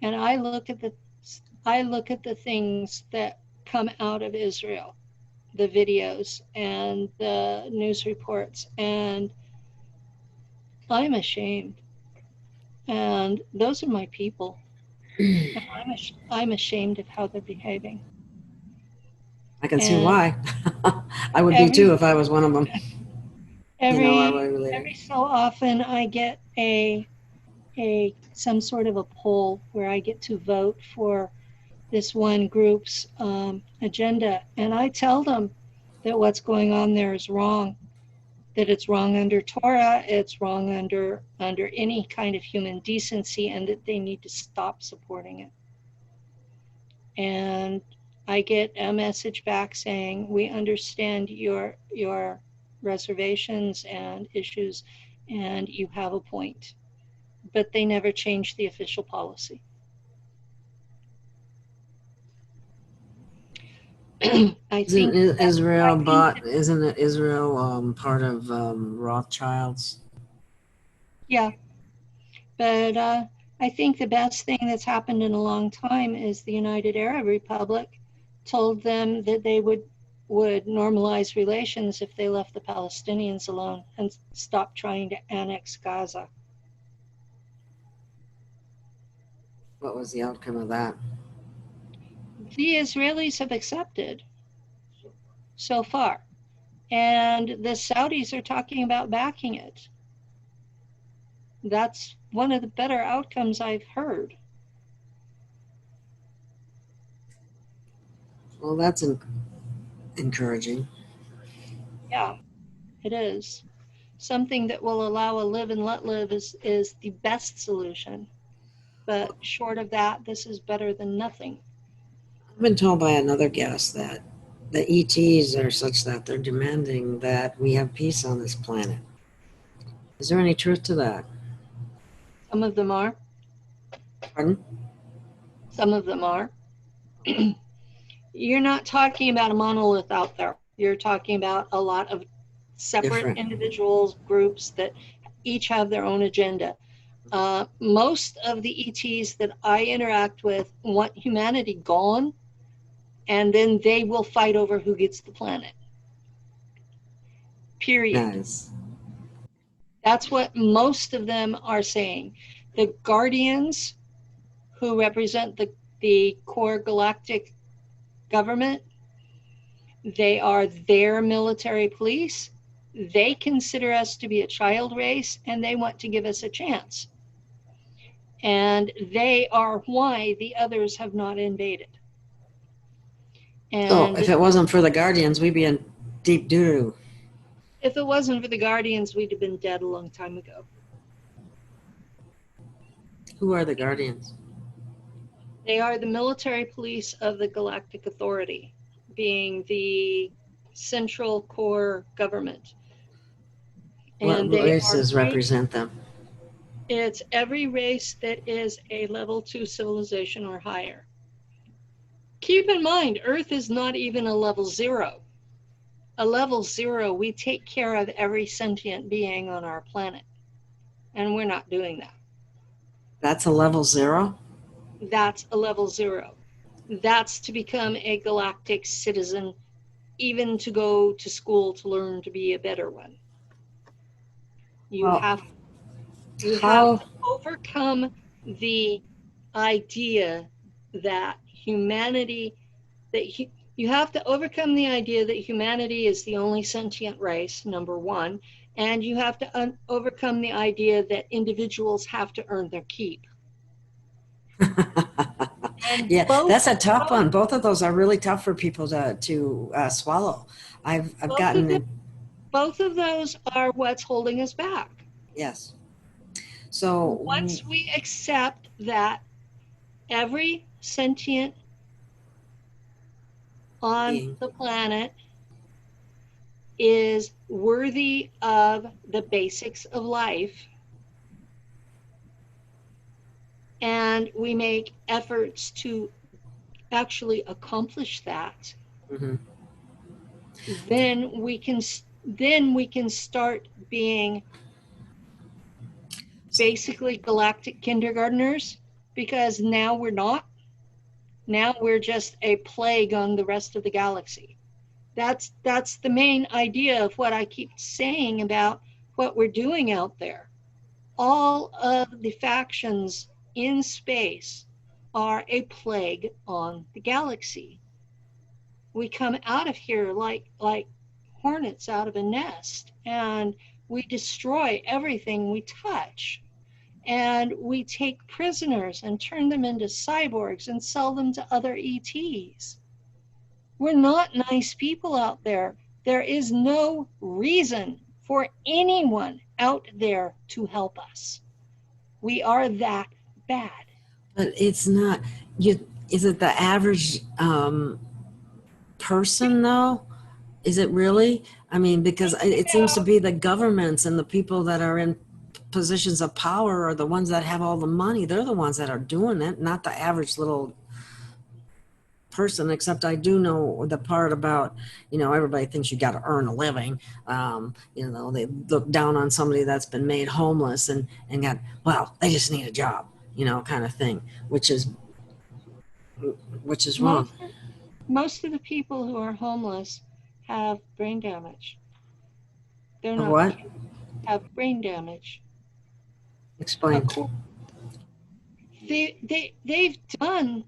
and I look at the things that come out of Israel, the videos and the news reports, and I'm ashamed. And those are my people. And I'm ashamed of how they're behaving. I can see And why. I would be too every if I was one of them. Are we every related? so often I get a some sort of a poll where I get to vote for this one group's agenda, and I tell them that what's going on there is wrong, that it's wrong under Torah, it's wrong under any kind of human decency, and that they need to stop supporting it. And I get a message back saying, we understand your reservations and issues, and you have a point. But they never change the official policy. I think Isn't it Israel part of Rothschilds? yeah, but I think the best thing that's happened in a long time is the United Arab Republic told them that they would normalize relations if they left the Palestinians alone and stopped trying to annex Gaza. What was the outcome of that? The Israelis have accepted so far, and the Saudis are talking about backing it. That's one of the better outcomes I've heard. Well, that's encouraging. Yeah, it is. Something that will allow a live and let live is the best solution. But short of that, this is better than nothing. I've been told by another guest that the ETs are such that they're demanding that we have peace on this planet. Is there any truth to that? Some of them are. Pardon? Some of them are. You're not talking about a monolith out there. You're talking about a lot of separate individuals, groups that each have their own agenda. Most of the ETs that I interact with want humanity gone, and then they will fight over who gets the planet. Period. Nice. That's what most of them are saying. The Guardians, who represent the core galactic government, they are their military police. They consider us to be a child race, and they want to give us a chance. And they are why the others have not invaded. And so if it wasn't for the Guardians, we'd be in deep doo-doo. If it wasn't for the Guardians, we'd have been dead a long time ago. Who are the Guardians? They are the military police of the Galactic Authority, being the central core government. And what races represent them? It's every race that is a level 2 civilization or higher. Keep in mind, Earth is not even a level 0. A level 0, we take care of every sentient being on our planet. And we're not doing that. That's a level 0? That's a level 0. That's to become a galactic citizen, even to go to school to learn to be a better one. You have to overcome the idea that humanity, you have to overcome the idea that humanity is the only sentient race, number one, and you have to overcome the idea that individuals have to earn their keep. And Yeah, both, that's a tough both, one. Both of those are really tough for people to swallow. I've both of gotten them, in, both of those are what's holding us back. yes. So Once we accept that every sentient on being the planet is worthy of the basics of life, and we make efforts to actually accomplish that, mhm. then we can start being basically galactic kindergartners, because now we're not. Now we're just a plague on the rest of the galaxy. That's the main idea of what I keep saying about what we're doing out there. All of the factions in space are a plague on the galaxy. We come out of here like hornets out of a nest, and we destroy everything we touch. And we take prisoners and turn them into cyborgs and sell them to other ETs. We're not nice people out there. There is no reason for anyone out there to help us. We are that bad. But it's not you. Is it the average person though? Is it really? I mean, because it seems to be the governments and the people that are in positions of power are the ones that have all the money. They're the ones that are doing it, not the average little person. Except I do know the part about, everybody thinks you got to earn a living. They look down on somebody that's been made homeless and got, well, they just need a job, kind of thing, which is wrong. Most of the people who are homeless have brain damage. They're Of not what? have brain damage. Explain. They've done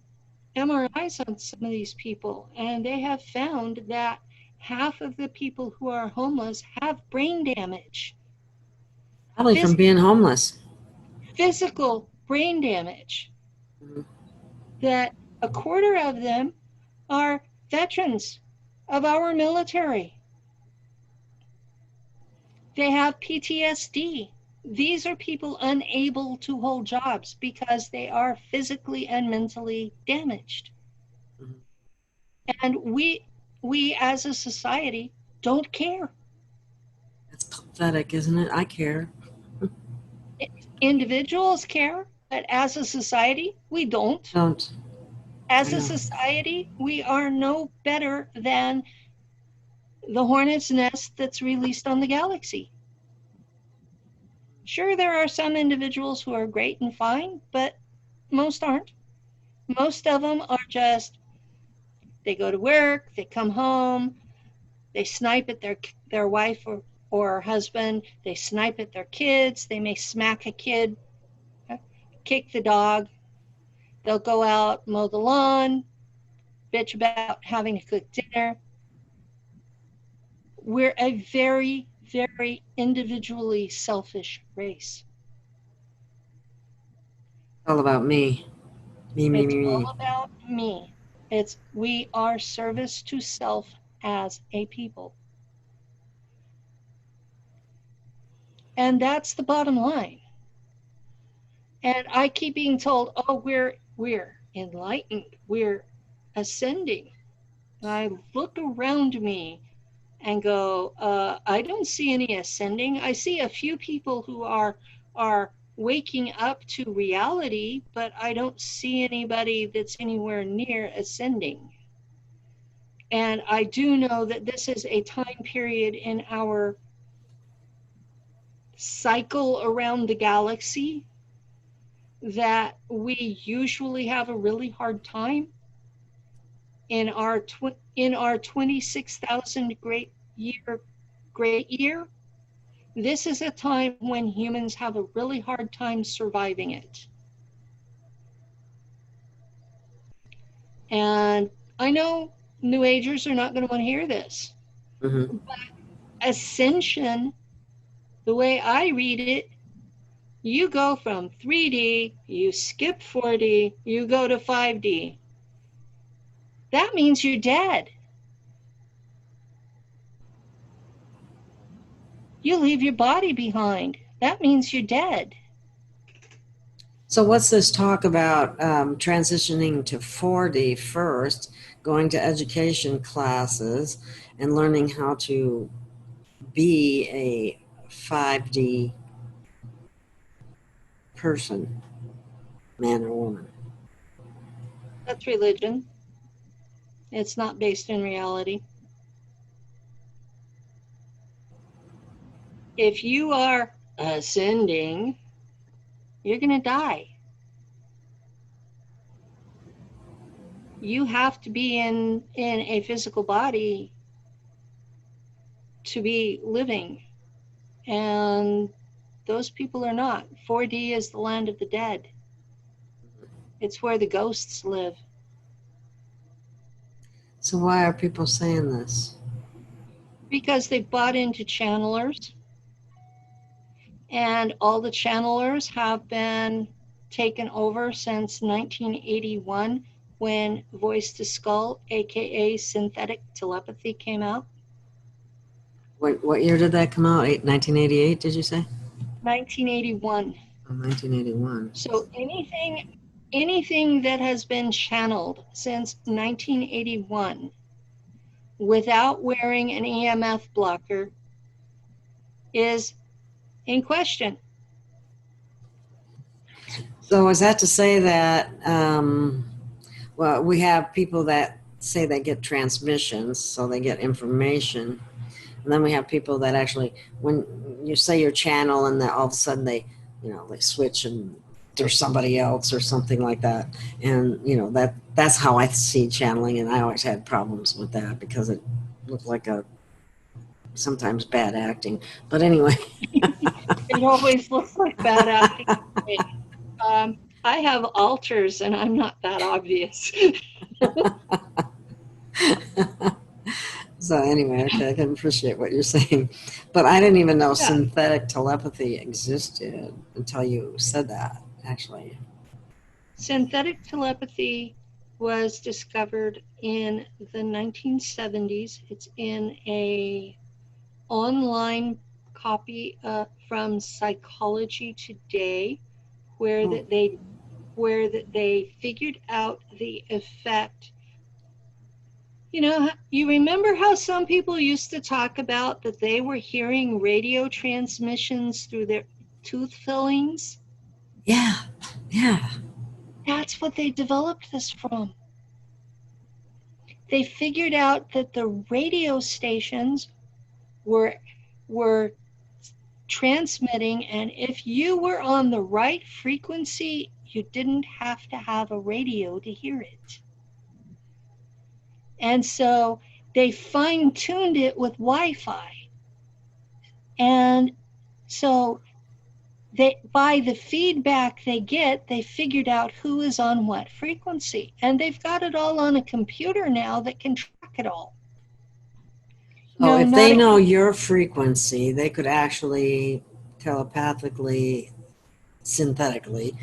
MRIs on some of these people, and they have found that half of the people who are homeless have brain damage. Probably from being homeless. Physical brain damage. Mhm. That a quarter of them are veterans of our military. They have PTSD. These are people unable to hold jobs because they are physically and mentally damaged. Mhm. And we as a society don't care. It's pathetic, isn't it? I care. Individuals care, but as a society, we don't. Don't. I As a know. society, we are no better than the hornet's nest that's released on the galaxy. Sure, there are some individuals who are great and fine, but most aren't. Most of them are just, they go to work, they come home, they snipe at their wife or husband, they snipe at their kids, they may smack a kid, kick the dog, they'll go out, mow the lawn, bitch about having to cook dinner. We're a very, very individually selfish race. It's all about me. Me, me, It's me, all me. about me. We are service to self as a people. And that's the bottom line. And I keep being told, oh, we're enlightened, we're ascending. And I look around me and go, I don't see any ascending. I see a few people who are waking up to reality, but I don't see anybody that's anywhere near ascending. And I do know that this is a time period in our cycle around the galaxy that we usually have a really hard time in our 26,000 great year. This is a time when humans have a really hard time surviving it. And I know New Agers are not going to want to hear this. Mm-hmm. Ascension, the way I read it, You go from 3D, you skip 4D, you go to 5D. That means you're dead. You leave your body behind. That means you're dead. So what's this talk about transitioning to 4D first, going to education classes, and learning how to be a 5D person, man or woman? That's religion. It's not based in reality. If you are ascending, you're going to die. You have to be in a physical body to be living. And those people are not. 4D is the land of the dead. It's where the ghosts live. So why are people saying this? Because they've bought into channelers. And all the channelers have been taken over since 1981 when Voice to Skull, aka synthetic telepathy, came out. What year did that come out? 1988, did you say? 1981. Oh, 1981. So anything that has been channeled since 1981 without wearing an EMF blocker is in question. So is that to say that, well, we have people that say they get transmissions, so they get information. And then we have people that actually, when you say your channel and then all of a sudden they switch and there's somebody else or something like that. And, that's how I see channeling. And I always had problems with that because it looked like sometimes bad acting. But anyway. It always looks like bad acting. I have alters and I'm not that obvious. So anyway, okay, I can appreciate what you're saying. But I didn't even know Yeah. synthetic telepathy existed until you said that, actually. Synthetic telepathy was discovered in the 1970s. It's in a online copy from Psychology Today, where that they figured out the effect. You remember how some people used to talk about that they were hearing radio transmissions through their tooth fillings? Yeah. That's what they developed this from. They figured out that the radio stations were transmitting, and if you were on the right frequency, you didn't have to have a radio to hear it. And so they fine-tuned it with Wi-Fi. And so by the feedback they get, they figured out who is on what frequency. And they've got it all on a computer now that can track it all. So if they know your frequency, they could actually telepathically, synthetically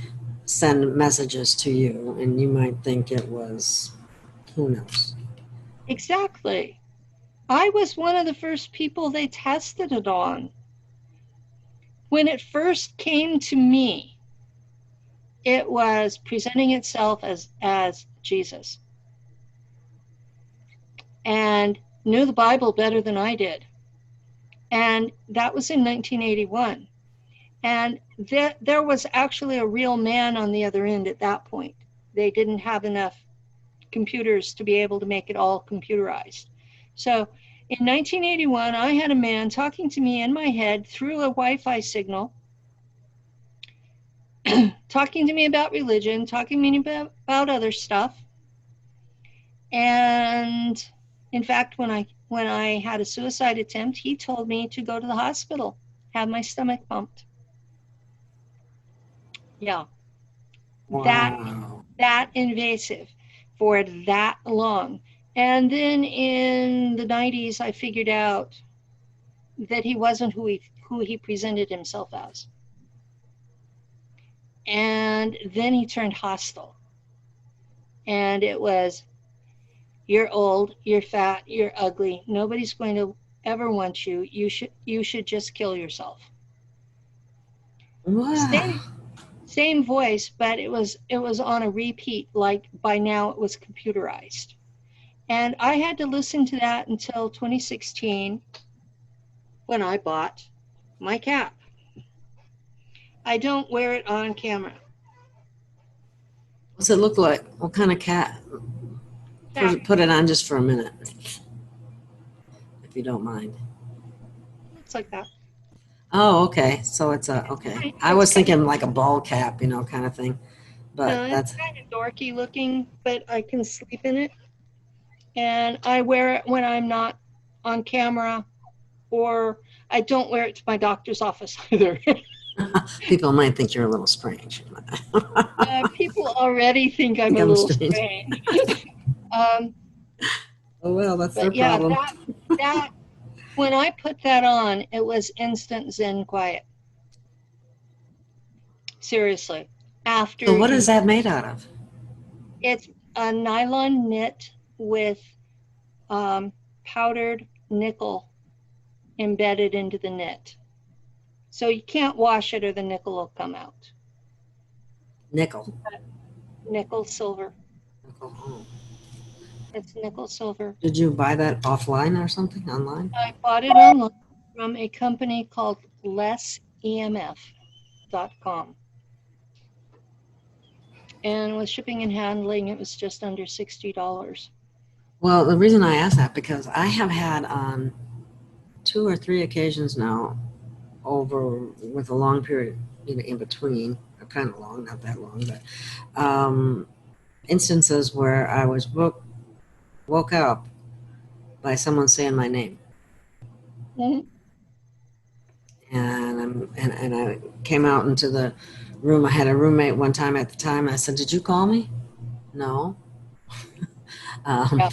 send messages to you, and you might think it was, who knows? Exactly. I was one of the first people they tested it on. When it first came to me, it was presenting itself as Jesus, and knew the Bible better than I did. And that was in 1981. And there was actually a real man on the other end at that point. They didn't have enough computers to be able to make it all computerized. So in 1981, I had a man talking to me in my head through a Wi-Fi signal, talking to me about religion, talking to me about other stuff. And in fact, when I had a suicide attempt, he told me to go to the hospital, have my stomach pumped. Yeah. Wow. That invasive for that long. And then in the 90s, I figured out that he wasn't who he presented himself as. And then he turned hostile. And it was, you're old, you're fat, you're ugly. Nobody's going to ever want you. You should just kill yourself. Wow. Same voice, but it was on a repeat, like by now it was computerized. And I had to listen to that until 2016 when I bought my cap. I don't wear it on camera. What's it look like? What kind of cat? Put it on just for a minute, if you don't mind. Looks like that. Oh, okay. So it's a, okay. I was thinking like a ball cap, kind of thing. But It's kind of dorky looking, but I can sleep in it. And I wear it when I'm not on camera, or I don't wear it to my doctor's office either. people might think you're a little strange. People already think I'm a little strange. Oh, well, that's their But yeah, problem. that when I put that on, it was instant Zen quiet. Seriously. After So what is that made out of? It's a nylon knit with powdered nickel embedded into the knit. So you can't wash it or the nickel will come out. Nickel. Nickel silver. Nickel. Oh. It's nickel silver. Did you buy that offline or something, online? I bought it online from a company called lessemf.com. And with shipping and handling, it was just under $60. Well, the reason I asked that, because I have had on 2 or 3 occasions now, over with a long period in between, kind of long, not that long, but instances where I was woke up by someone saying my name. Mm-hmm. And I came out into the room. I had a roommate one time at the time. I said, "Did you call me?" No. Yeah.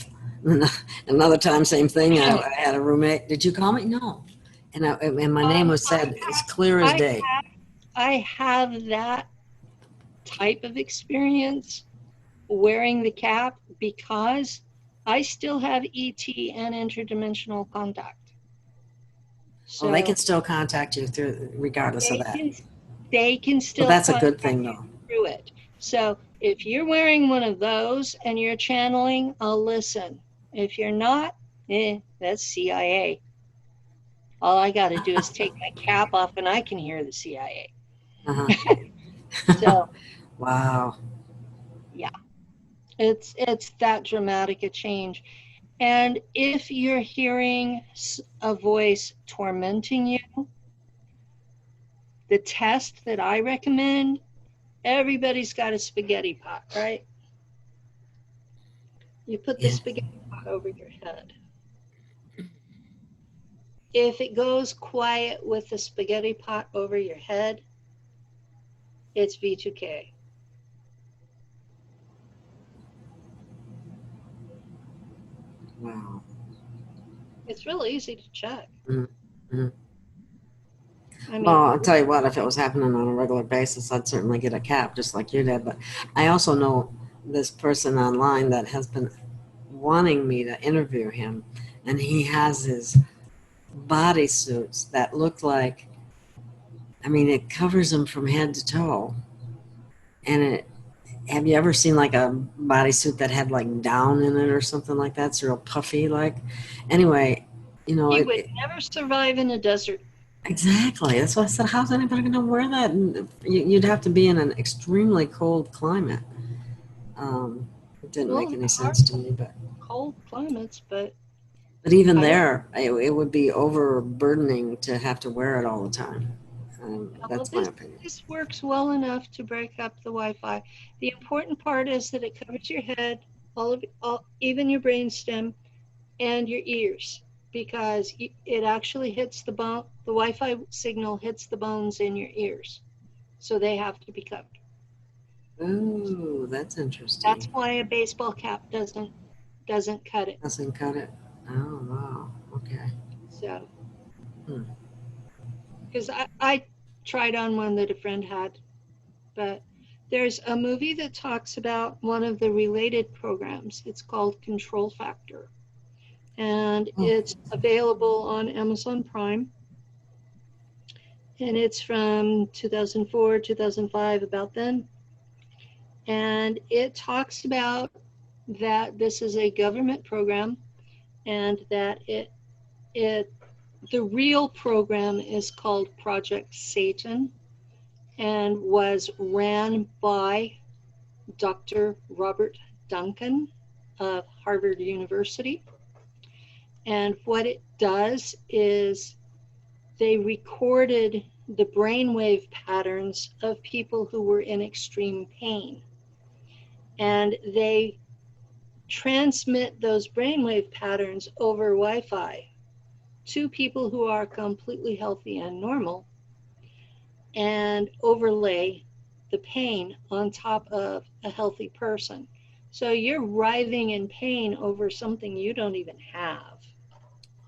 Another time, same thing. I had a roommate. "Did you call me?" No. And my name was said as clear as day. I have that type of experience wearing the cap because I still have ET and interdimensional contact. So they can still contact you through, regardless of that. They can still. But that's a good thing, though. Through it. So if you're wearing one of those and you're channeling, I'll listen. If you're not, that's CIA. All I got to do is take my cap off and I can hear the CIA. Uh-huh. So, wow. Yeah, it's that dramatic a change. And if you're hearing a voice tormenting you, the test that I recommend, everybody's got a spaghetti pot, right? You put the spaghetti pot over your head. If it goes quiet with the spaghetti pot over your head, it's V2K. Wow. It's real easy to check. Mm-hmm. I mean, well, I'll tell you what, if it was happening on a regular basis, I'd certainly get a cap, just like you did. But I also know this person online that has been wanting me to interview him, and he has his bodysuits that look like, I mean, it covers him from head to toe. And have you ever seen like a bodysuit that had like down in it or something like that? It's real puffy, like. Anyway, he would never survive in a desert. Exactly. That's why I said, how's anybody going to wear that? And you'd have to be in an extremely cold climate. It didn't make any sense to me, but cold climates, but even there, it would be overburdening to have to wear it all the time. That's my opinion. This works well enough to break up the Wi-Fi. The important part is that it covers your head, even your brainstem, and your ears, because it actually hits the bone. The Wi-Fi signal hits the bones in your ears, so they have to be covered. Ooh, that's interesting. That's why a baseball cap doesn't cut it. Doesn't cut it. Oh wow. Okay. So, because I tried on one that a friend had, but there's a movie that talks about one of the related programs. It's called Control Factor, and it's available on Amazon Prime. And it's from 2004, 2005, about then. And it talks about that this is a government program, and that the real program is called Project Satan, and was ran by Dr. Robert Duncan of Harvard University. And what it does is they recorded the brainwave patterns of people who were in extreme pain. And they transmit those brainwave patterns over Wi-Fi to people who are completely healthy and normal, and overlay the pain on top of a healthy person. So you're writhing in pain over something you don't even have.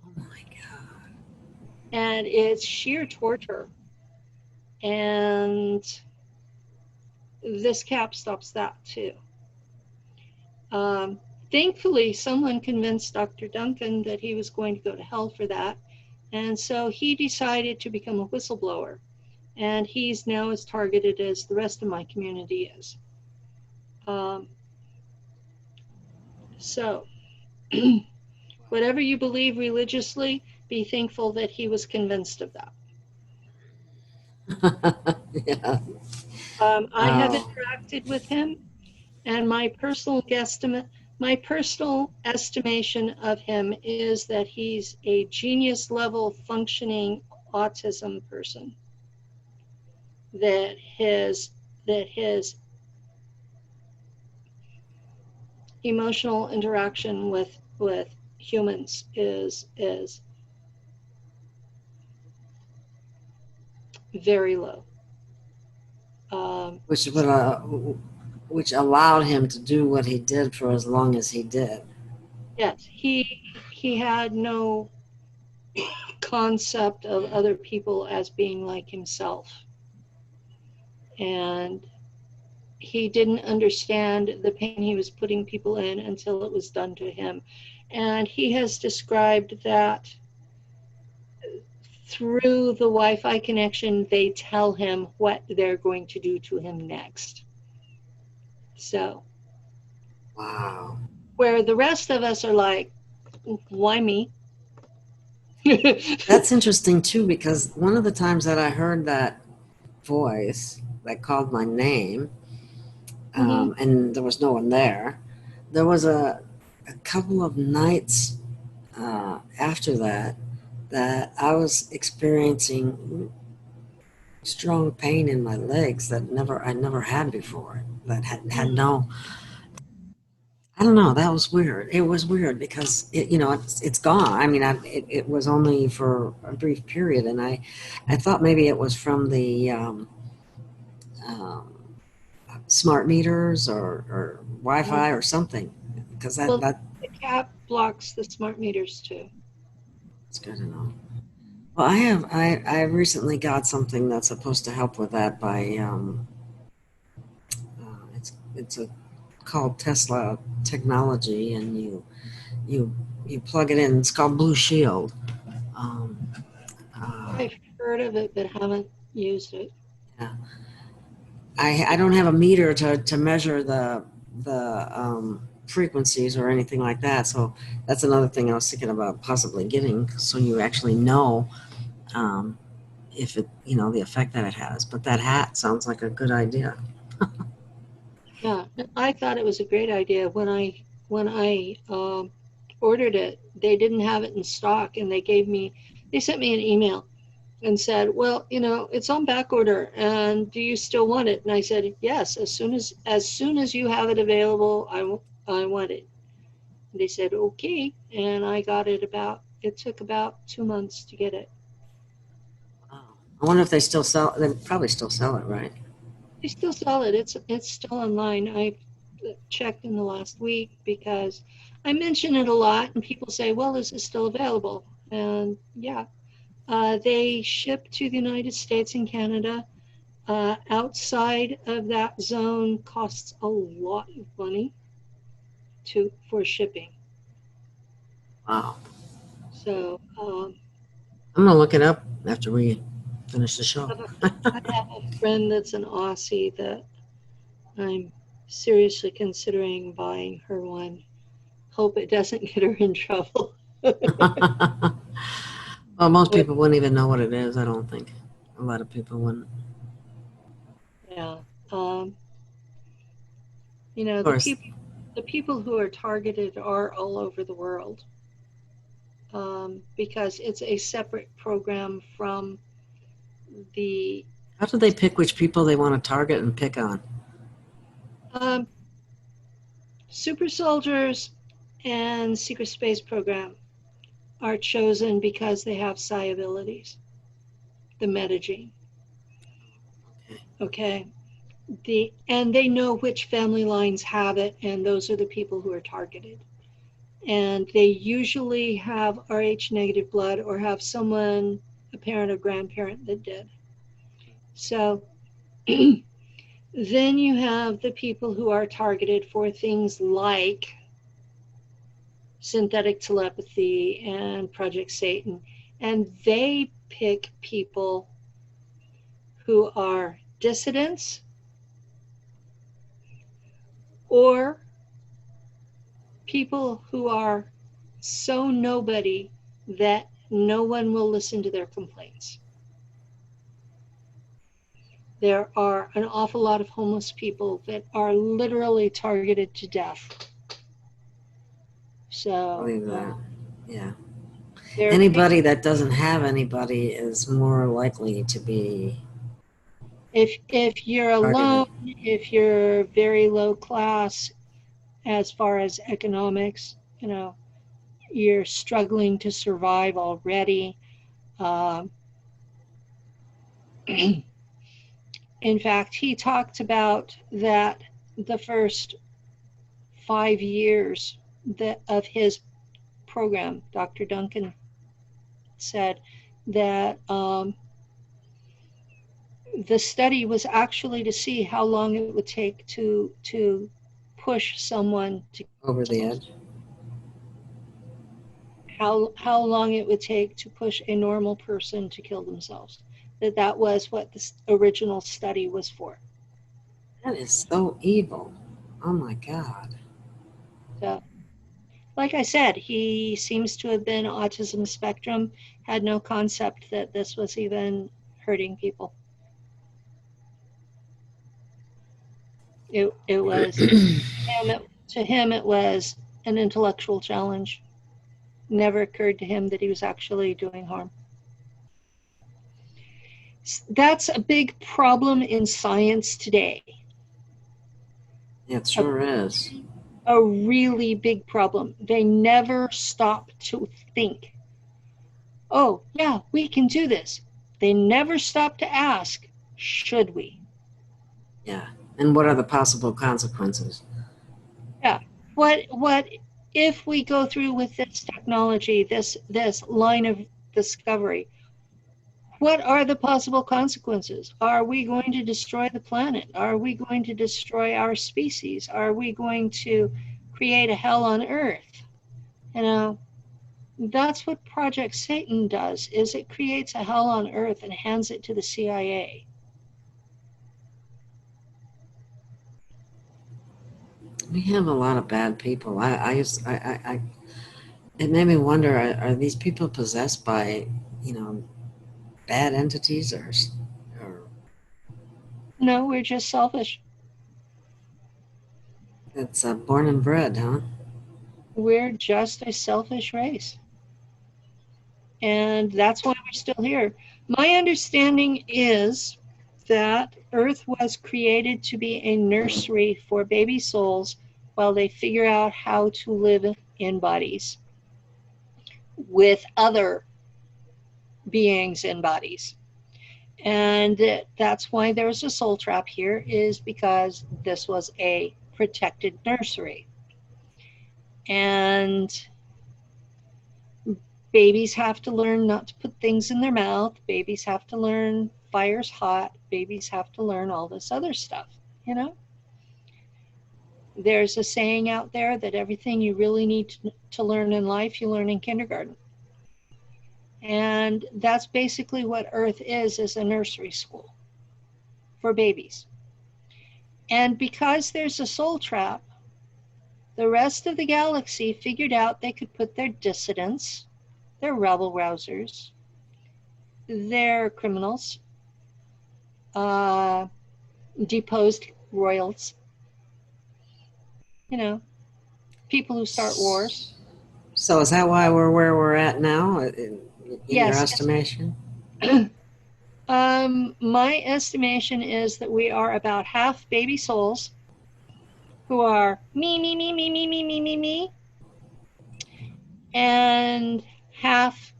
Oh my God. And it's sheer torture. And this cap stops that too. Thankfully, someone convinced Dr. Duncan that he was going to go to hell for that. And so he decided to become a whistleblower. And he's now as targeted as the rest of my community is. So whatever you believe religiously, be thankful that he was convinced of that. Yeah. I have interacted with him, and my personal estimation of him is that he's a genius level functioning autism person. That his emotional interaction with humans is very low. Which allowed him to do what he did for as long as he did. Yes, he had no concept of other people as being like himself. And he didn't understand the pain he was putting people in until it was done to him. And he has described that through the Wi-Fi connection, they tell him what they're going to do to him next. So, wow. Where the rest of us are like, why me? That's interesting too, because one of the times that I heard that voice that called my name, and there was no one there, there was a couple of nights after that I was experiencing strong pain in my legs that I never had before. That had no. I don't know. That was weird. It was weird because it's gone. I mean, it was only for a brief period, and I thought maybe it was from the smart meters or Wi-Fi or something, because the cap blocks the smart meters too. It's good to know. Well, I recently got something that's supposed to help with that by it's called Tesla technology, and you plug it in. It's called Blue Shield. I've heard of it but haven't used it. Yeah. I don't have a meter to measure the frequencies or anything like that, so that's another thing I was thinking about possibly getting, so you actually know if it the effect that it has. But that hat sounds like a good idea. Yeah, I thought it was a great idea. When I ordered it, they didn't have it in stock, and they sent me an email and said, well, it's on back order, and do you still want it? And I said, yes, as soon as you have it available, I want it. And they said, okay, and I got it it took about 2 months to get it. I wonder if they still sell. They probably still sell it, right? They still sell it. It's still online. I checked in the last week because I mention it a lot, and people say, well, is it still available? And yeah, they ship to the United States and Canada. Outside of that zone costs a lot of money for shipping. Wow. So I'm gonna look it up after we finish the show. I have a friend that's an Aussie that I'm seriously considering buying her one. Hope it doesn't get her in trouble. Well, most people wouldn't even know what it is, I don't think. A lot of people wouldn't. Yeah. You know, Of course. the people who are targeted are all over the world, because it's a separate program from the How do they pick which people they want to target and pick on? super soldiers and secret space program are chosen because they have psi abilities, the metagene. Okay. And they know which family lines have it, and those are the people who are targeted. And they usually have Rh negative blood or have someone, a parent or grandparent, that did. So then you have the people who are targeted for things like synthetic telepathy and Project Satan. And they pick people who are dissidents or people who are so nobody that no one will listen to their complaints. There are an awful lot of homeless people that are literally targeted to death. So, Believe that. Yeah. they're Anybody that doesn't have anybody is more likely to be if you're alone, if you're very low class as far as economics, you know, you're struggling to survive already. In fact, he talked about that the first 5 years of his program, Dr. Duncan said that the study was actually to see how long it would take to push someone to over the edge. How long it would take to push a normal person to kill themselves. That was what the original study was for. That is so evil. Oh my God. So, like I said, he seems to have been autism spectrum, had no concept that this was even hurting people. It was to him it was an intellectual challenge. Never occurred to him that he was actually doing harm. That's a big problem in science today. It sure is. A really big problem. They never stop to think, oh, yeah, we can do this. They never stop to ask, should we? Yeah. And what are the possible consequences? Yeah. What if we go through with this technology, this line of discovery? What are the possible consequences? Are we going to destroy the planet? Are we going to destroy our species? Are we going to create a hell on earth? You know, that's what Project Satan does, is it creates a hell on earth and hands it to the CIA. We have a lot of bad people. It made me wonder, are these people possessed by, bad entities or No, we're just selfish. it's born and bred, huh? We're just a selfish race. And that's why we're still here. My understanding is that Earth was created to be a nursery for baby souls while they figure out how to live in bodies with other beings in bodies. And that's why there's a soul trap here, is because this was a protected nursery. And babies have to learn not to put things in their mouth. Babies have to learn fire's hot. babies have to learn all this other stuff, you know? There's a saying out there that everything you really need to learn in life, you learn in kindergarten. And that's basically what Earth is a nursery school for babies. And because there's a soul trap, the rest of the galaxy figured out they could put their dissidents, their rebel rousers, their criminals, deposed royals, you know, people who start wars. So is that why we're where we're at now, in your Yes. estimation? My estimation is that we are about half baby souls who are me, and half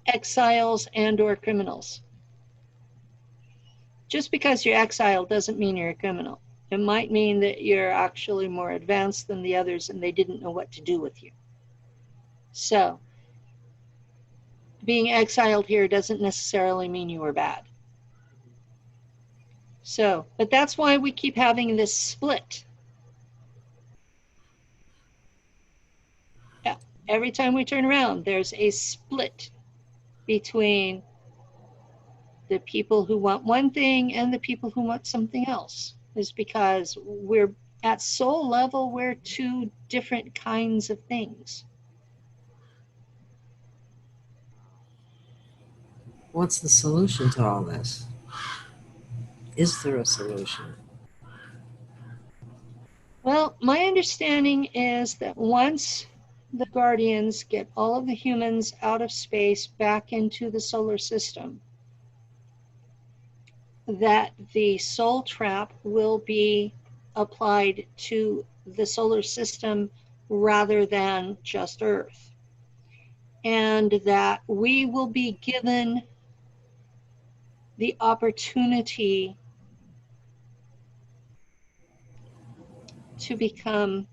exiles and or criminals. Just because you're exiled doesn't mean you're a criminal. It might mean that you're actually more advanced than the others and they didn't know what to do with you. So, being exiled here doesn't necessarily mean you were bad. So, but that's why we keep having this split. Yeah, every time we turn around, there's a split between the people who want one thing and the people who want something else. Is because we're at soul level, we're two different kinds of things. What's the solution to all this? Is there a solution? Well, my understanding is that once the Guardians get all of the humans out of space back into the solar system, that the soul trap will be applied to the solar system rather than just Earth. And that we will be given the opportunity to become,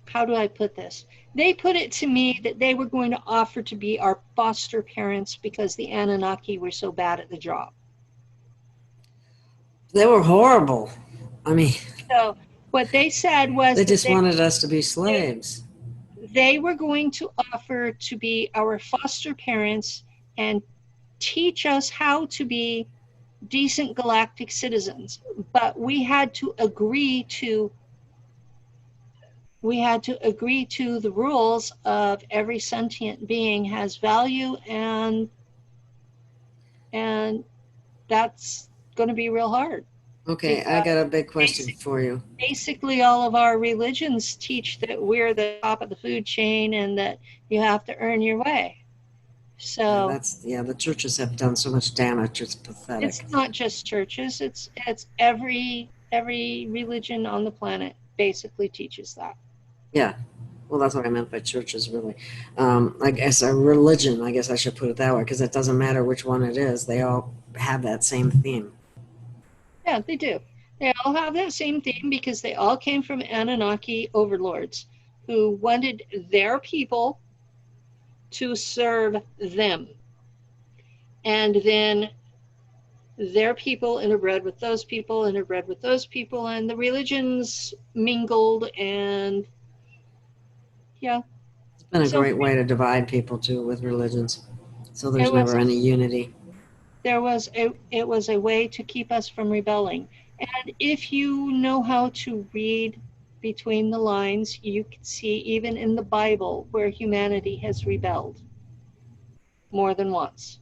how do I put this? They put it to me that they were going to offer to be our foster parents because the Anunnaki were so bad at the job. They were horrible. I mean, So what they said was they that just wanted us to be slaves. they were going to offer to be our foster parents and teach us how to be decent galactic citizens. But we had to agree to the rules of every sentient being has value, and that's going to be real hard. Okay, I got a big question for you. Basically, all of our religions teach that we're the top of the food chain and that you have to earn your way. So the churches have done so much damage. It's pathetic. it's not just churches. It's every religion on the planet basically teaches that. Yeah. Well, that's what I meant by churches, really. I guess a religion, I guess I should put it that way, because it doesn't matter which one it is. They all have that same theme. Yeah, they do. They all have that same theme because they all came from Anunnaki overlords who wanted their people to serve them. And then their people interbred with those people, and the religions mingled, and yeah. It's been a great way to divide people, too, with religions. So there's never any unity. It was a way to keep us from rebelling. And if you know how to read between the lines, you can see even in the Bible where humanity has rebelled more than once.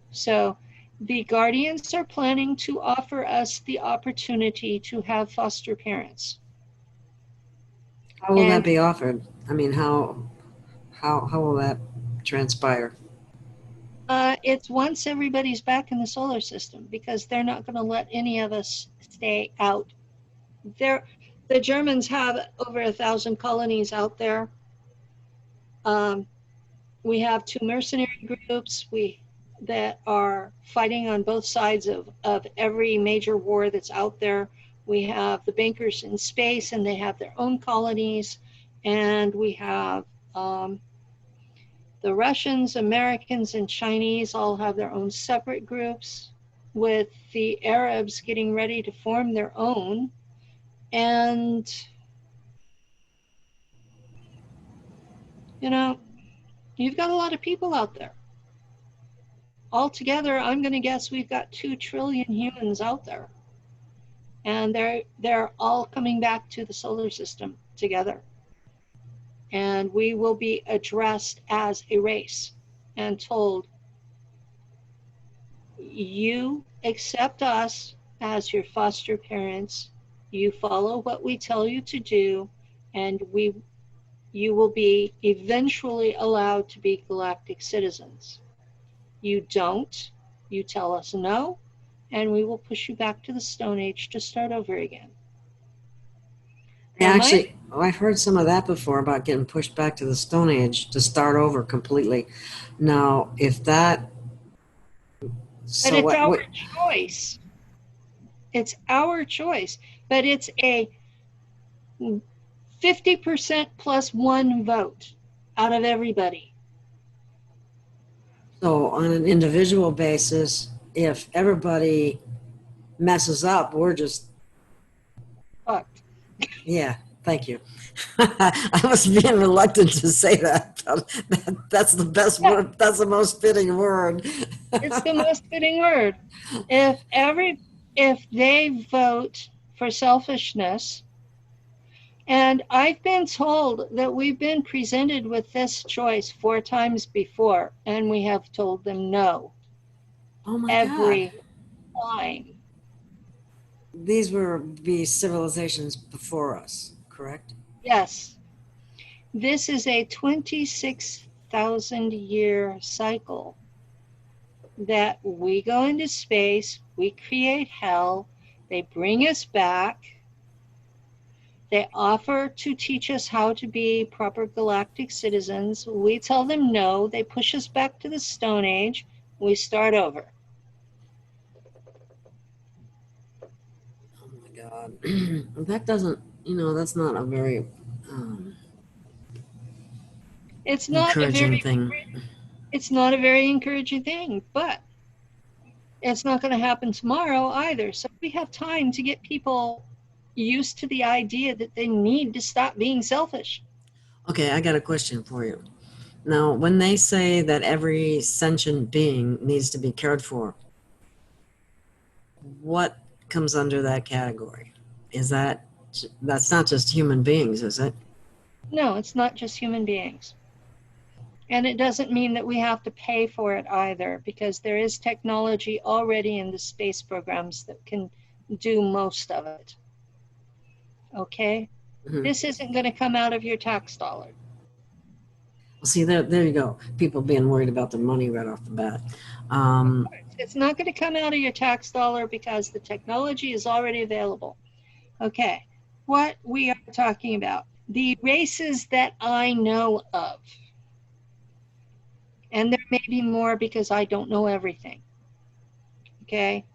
So the Guardians are planning to offer us the opportunity to have foster parents. How will that be offered? I mean, how will that transpire? It's once everybody's back in the solar system, because they're not going to let any of us stay out. The Germans have over 1,000 colonies out there. We have 2 mercenary groups that are fighting on both sides of every major war that's out there. We have the bankers in space, and they have their own colonies. And we have The Russians, Americans, and Chinese all have their own separate groups, with the Arabs getting ready to form their own. And, you know, you've got a lot of people out there. Altogether, I'm going to guess we've got 2 trillion humans out there. And they're all coming back to the solar system together. And we will be addressed as a race and told, you accept us as your foster parents, you follow what we tell you to do, and you will be eventually allowed to be galactic citizens. You don't, you tell us no, and we will push you back to the Stone Age to start over again. Yeah, actually, I've heard some of that before about getting pushed back to the Stone Age to start over completely. Now, if that, But so it's what? our choice. It's our choice. But it's a 50% plus 1 vote out of everybody. So on an individual basis, if everybody messes up, we're just, Fucked. yeah, thank you. I was being reluctant to say that. That's the best word. That's the most fitting word. It's the most fitting word. If they vote for selfishness, and I've been told that we've been presented with this choice 4 times before, and we have told them no Oh my every God. time. These were the civilizations before us, correct? Yes, this is a 26,000 year cycle that we go into space, we create hell, they bring us back, they offer to teach us how to be proper galactic citizens. We tell them no, they push us back to the Stone Age, we start over. Oh my God. That doesn't, that's not a very It's not a encouraging very thing. it's not a very encouraging thing, but it's not going to happen tomorrow either. So we have time to get people used to the idea that they need to stop being selfish. Okay, I got a question for you. Now, when they say that every sentient being needs to be cared for, what comes under that category? That's not just human beings, is it? No, it's not just human beings. And it doesn't mean that we have to pay for it either, because there is technology already in the space programs that can do most of it. Okay? Mm-hmm. This isn't going to come out of your tax dollar. Well, see, there you go. People being worried about their money right off the bat. It's not going to come out of your tax dollar because the technology is already available. Okay, what we are talking about, the races that I know of, and there may be more because I don't know everything. Okay,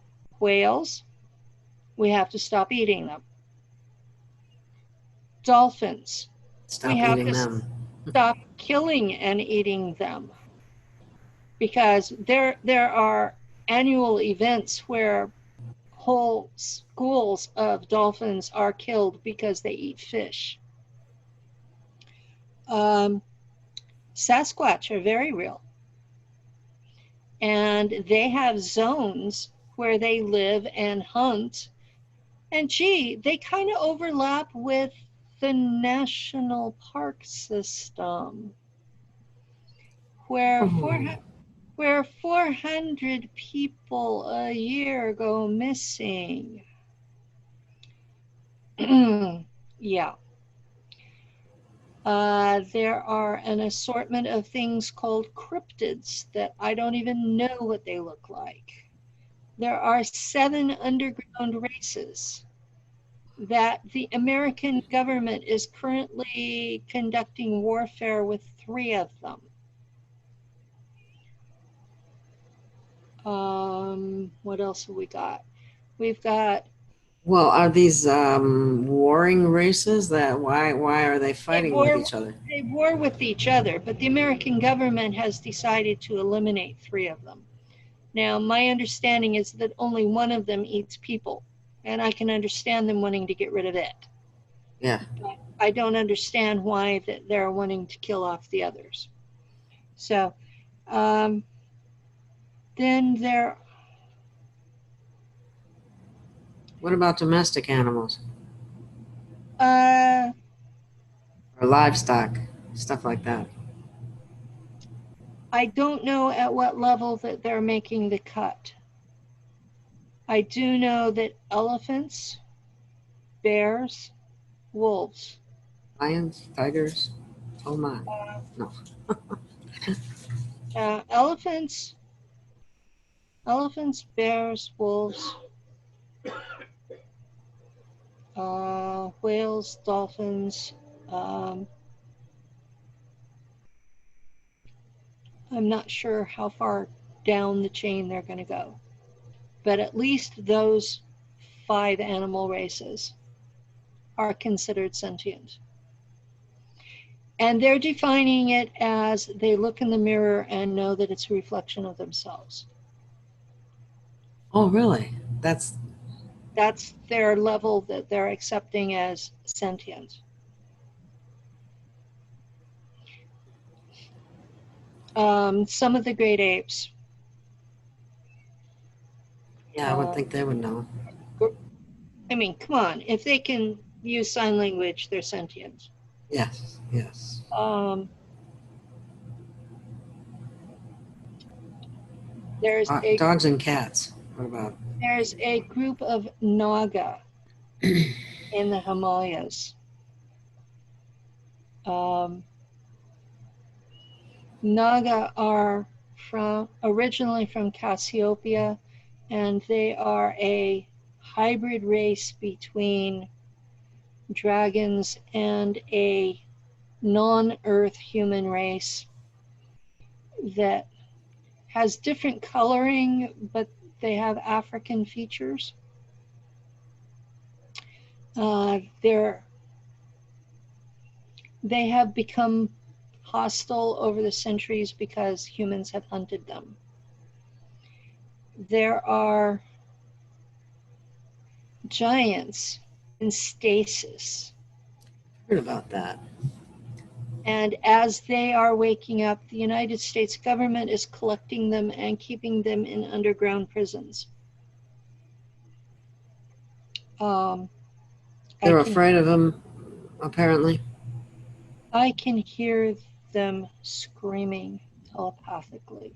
whales, we have to stop eating them. Dolphins, we have to stop killing and eating them, because there are annual events where whole schools of dolphins are killed because they eat fish. Sasquatch are very real. And they have zones where they live and hunt. And gee, they kind of overlap with the national park system, where 400 people a year go missing. Yeah. There are an assortment of things called cryptids that I don't even know what they look like. There are 7 underground races that the American government is currently conducting warfare with 3 of them. What else have we got? We've got Well, are these warring races? That why are they They fighting with war, each other? they war with each other, but the American government has decided to eliminate 3 of them. Now, my understanding is that only one of them eats people, and I can understand them wanting to get rid of it. Yeah. But I don't understand why that they're wanting to kill off the others. So, then there, What about domestic animals uh, or livestock, stuff like that? I don't know at what level that they're making the cut. I do know that elephants, bears, wolves, Lions, tigers? Oh my. No. elephants, bears, wolves, whales, dolphins. Um, I'm not sure how far down the chain they're going to go, but at least those 5 animal races are considered sentient. And they're defining it as they look in the mirror and know that it's a reflection of themselves. Oh, really? That's That's their level that they're accepting as sentient. Some of the great apes. yeah. I would think they would know. I mean, come on. If they can use sign language, they're sentient. Yes. Yes. There's Dogs and cats. What about? a group of Naga in the Himalayas. Naga are originally from Cassiopeia, and they are a hybrid race between dragons and a non-Earth human race that has different coloring, but they have African features. They have become hostile over the centuries because humans have hunted them. There are giants in stasis. Heard about that. And as they are waking up, the United States government is collecting them and keeping them in underground prisons. They're afraid of them, apparently. I can hear them screaming telepathically.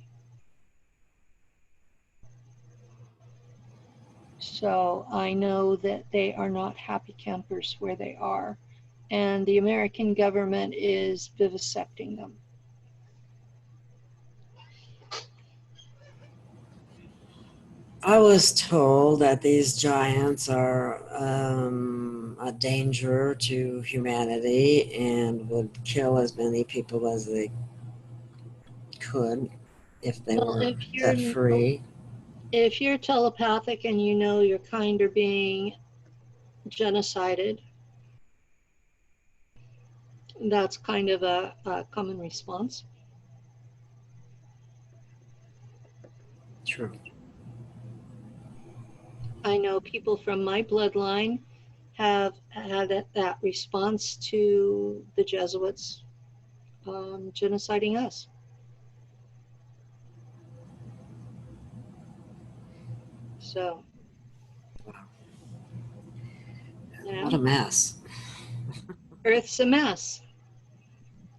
So I know that they are not happy campers where they are. And the American government is vivisecting them. I was told that these giants are a danger to humanity and would kill as many people as they could if they Well, were set free. if you're telepathic and you know your kind are being genocided, that's kind of a common response. True. I know people from my bloodline have had that response to the Jesuits genociding us. So, Wow. yeah. What a mess. Earth's a mess.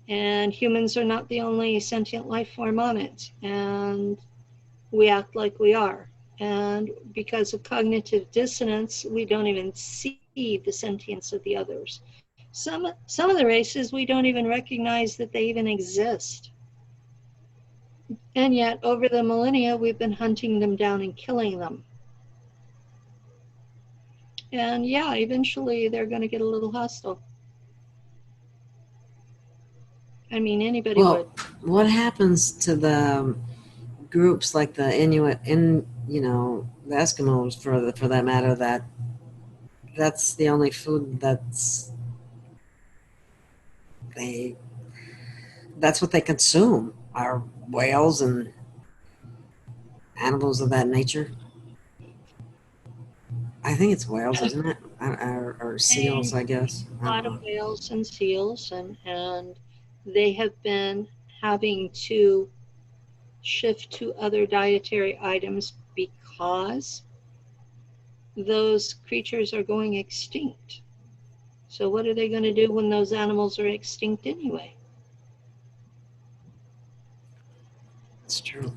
And humans are not the only sentient life form on it. And we act like we are. And because of cognitive dissonance, we don't even see the sentience of the others. Some of the races, we don't even recognize that they even exist. And yet, over the millennia, we've been hunting them down and killing them. And yeah, eventually they're going to get a little hostile. I mean, anybody would. What happens to the groups like the Inuit, the Eskimos, for that matter, that that's the only food that's what they consume are whales and animals of that nature. I think it's whales, isn't it? Or seals, I guess. A I lot don't of know. whales and seals, and they have been having to shift to other dietary items because those creatures are going extinct. So what are they going to do when those animals are extinct anyway? It's true.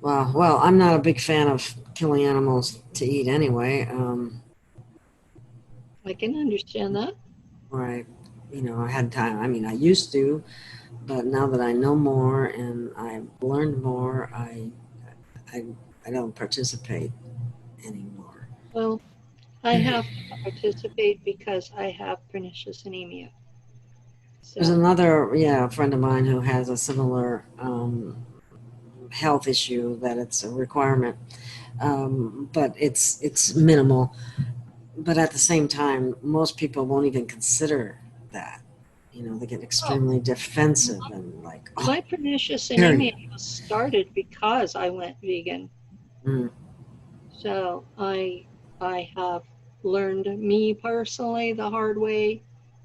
Well, I'm not a big fan of killing animals to eat anyway. I can understand that. Right. I had time. I mean, I used to, but now that I know more and I've learned more, I, I don't participate anymore. Well, I have to participate because I have pernicious anemia. There's So, another, friend of mine who has a similar health issue that it's a requirement, but it's minimal. But at the same time, most people won't even consider that. They get oh, extremely defensive and like, oh, my pernicious anemia period. was started because I went vegan. Mm, So I have learned, me personally, the hard way,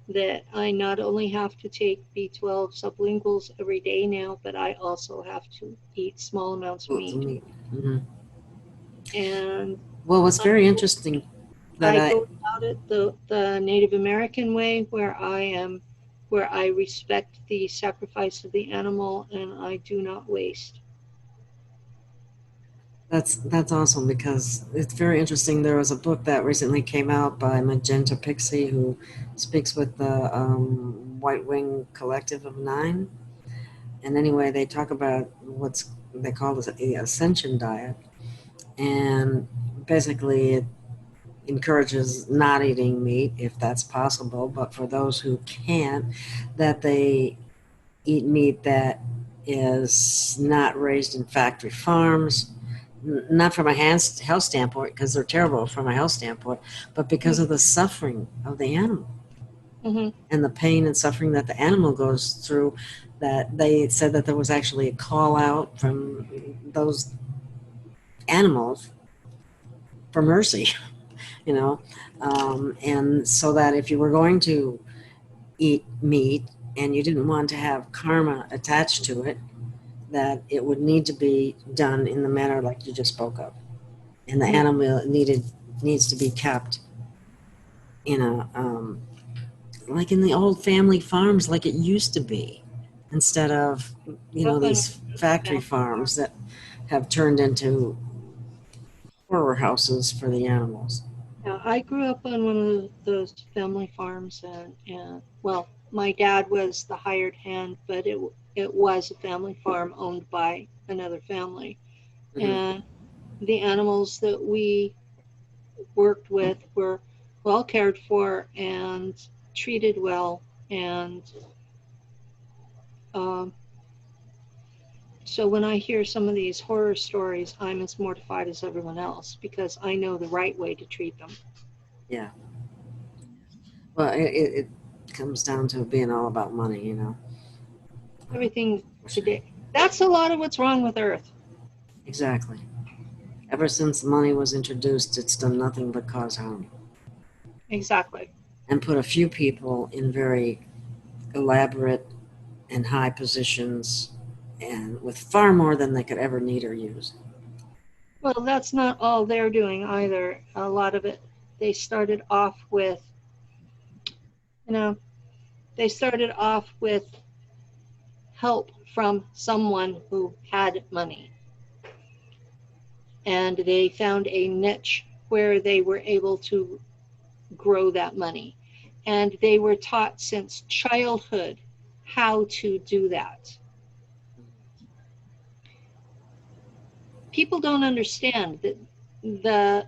that I not only have to take B12 sublinguals every day now, but I also have to eat small amounts of foods and meat. meat. Hmm. And Well, what's I very go, interesting that I I, go about it the Native American way, where I respect the sacrifice of the animal and I do not waste. that's awesome because it's very interesting. There was a book that recently came out by Magenta Pixie, who speaks with the White Wing Collective of Nine. And anyway, they talk about what's they call the Ascension Diet, and basically it encourages not eating meat if that's possible. But for those who can't, that they eat meat that is not raised in factory farms, not from a health standpoint, because they're terrible from a health standpoint, but because of the suffering of the animal Mm-hmm. and the pain and suffering that the animal goes through. That they said that there was actually a call out from those animals for mercy, you know, and so that if you were going to eat meat and you didn't want to have karma attached to it, that it would need to be done in the manner like you just spoke of, and the animal needs to be kept in a like in the old family farms like it used to be, instead of Up on these factory family farm. farms that have turned into horror houses for the animals. Yeah, I grew up on one of those family farms, and well, my dad was the hired hand, but it was a family farm owned by another family, Hmm. and the animals that we worked with were well cared for and treated well, and um, so when I hear some of these horror stories, I'm as mortified as everyone else because I know the right way to treat them. Yeah. Well, it comes down to being all about money. Everything today. That's a lot of what's wrong with Earth. Exactly. Ever since money was introduced, it's done nothing but cause harm Exactly. and put a few people in very elaborate and high positions and with far more than they could ever need or use. Well, that's not all they're doing either. A lot of it, they started off with, you know, they started off with help from someone who had money. And they found a niche where they were able to grow that money. And they were taught since childhood how to do that. People don't understand that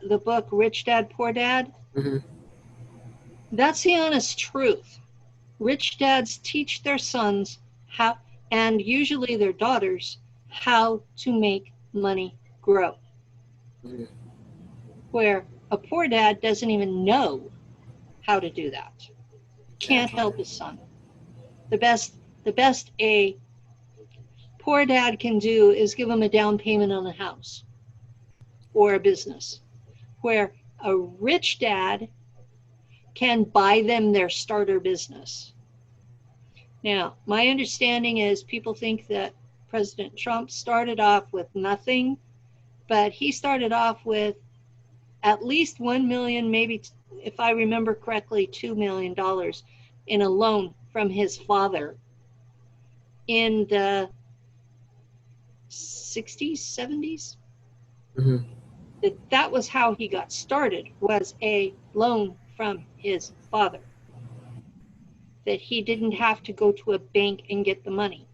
the book Rich Dad Poor Dad, Hmm. that's the honest truth. Rich dads teach their sons how, and usually their daughters, how to make money grow. Hmm. Where A poor dad doesn't even know how to do that. Can't Exactly. help his son. The best a poor dad can do is give him a down payment on a house or a business, where a rich dad can buy them their starter business. Now, my understanding is people think that President Trump started off with nothing, but he started off with at least 1 million, maybe, if I remember correctly, $2 million in a loan from his father in the 60s, 70s. Hmm. That was how he got started, was a loan from his father. That he didn't have to go to a bank and get the money.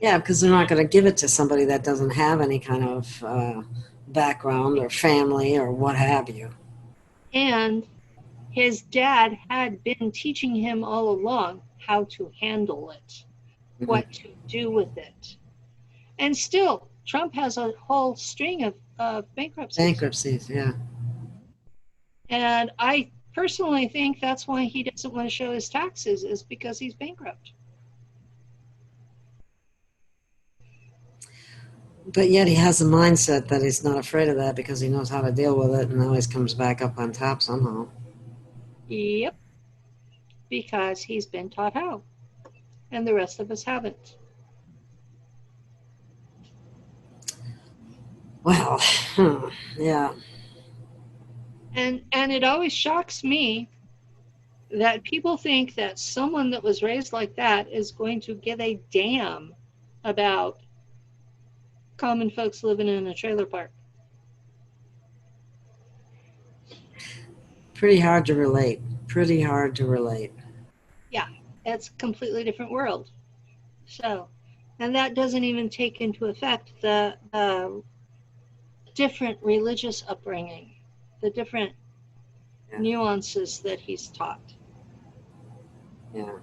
Yeah, because they're not going to give it to somebody that doesn't have any kind of background or family or what have you. And his dad had been teaching him all along how to handle it, what to do with it. And still, Trump has a whole string of bankruptcies. Bankruptcies, yeah. And I personally think that's why he doesn't want to show his taxes, is because he's bankrupt. But yet he has a mindset that he's not afraid of that because he knows how to deal with it and always comes back up on top somehow. Yep, because he's been taught how, and the rest of us haven't. Well, yeah. And it always shocks me that people think that someone that was raised like that is going to give a damn about common folks living in a trailer park. Pretty hard to relate. Pretty hard to relate. Yeah, it's a completely different world. So, and that doesn't even take into effect the different religious upbringing, the different nuances that he's taught. Yeah.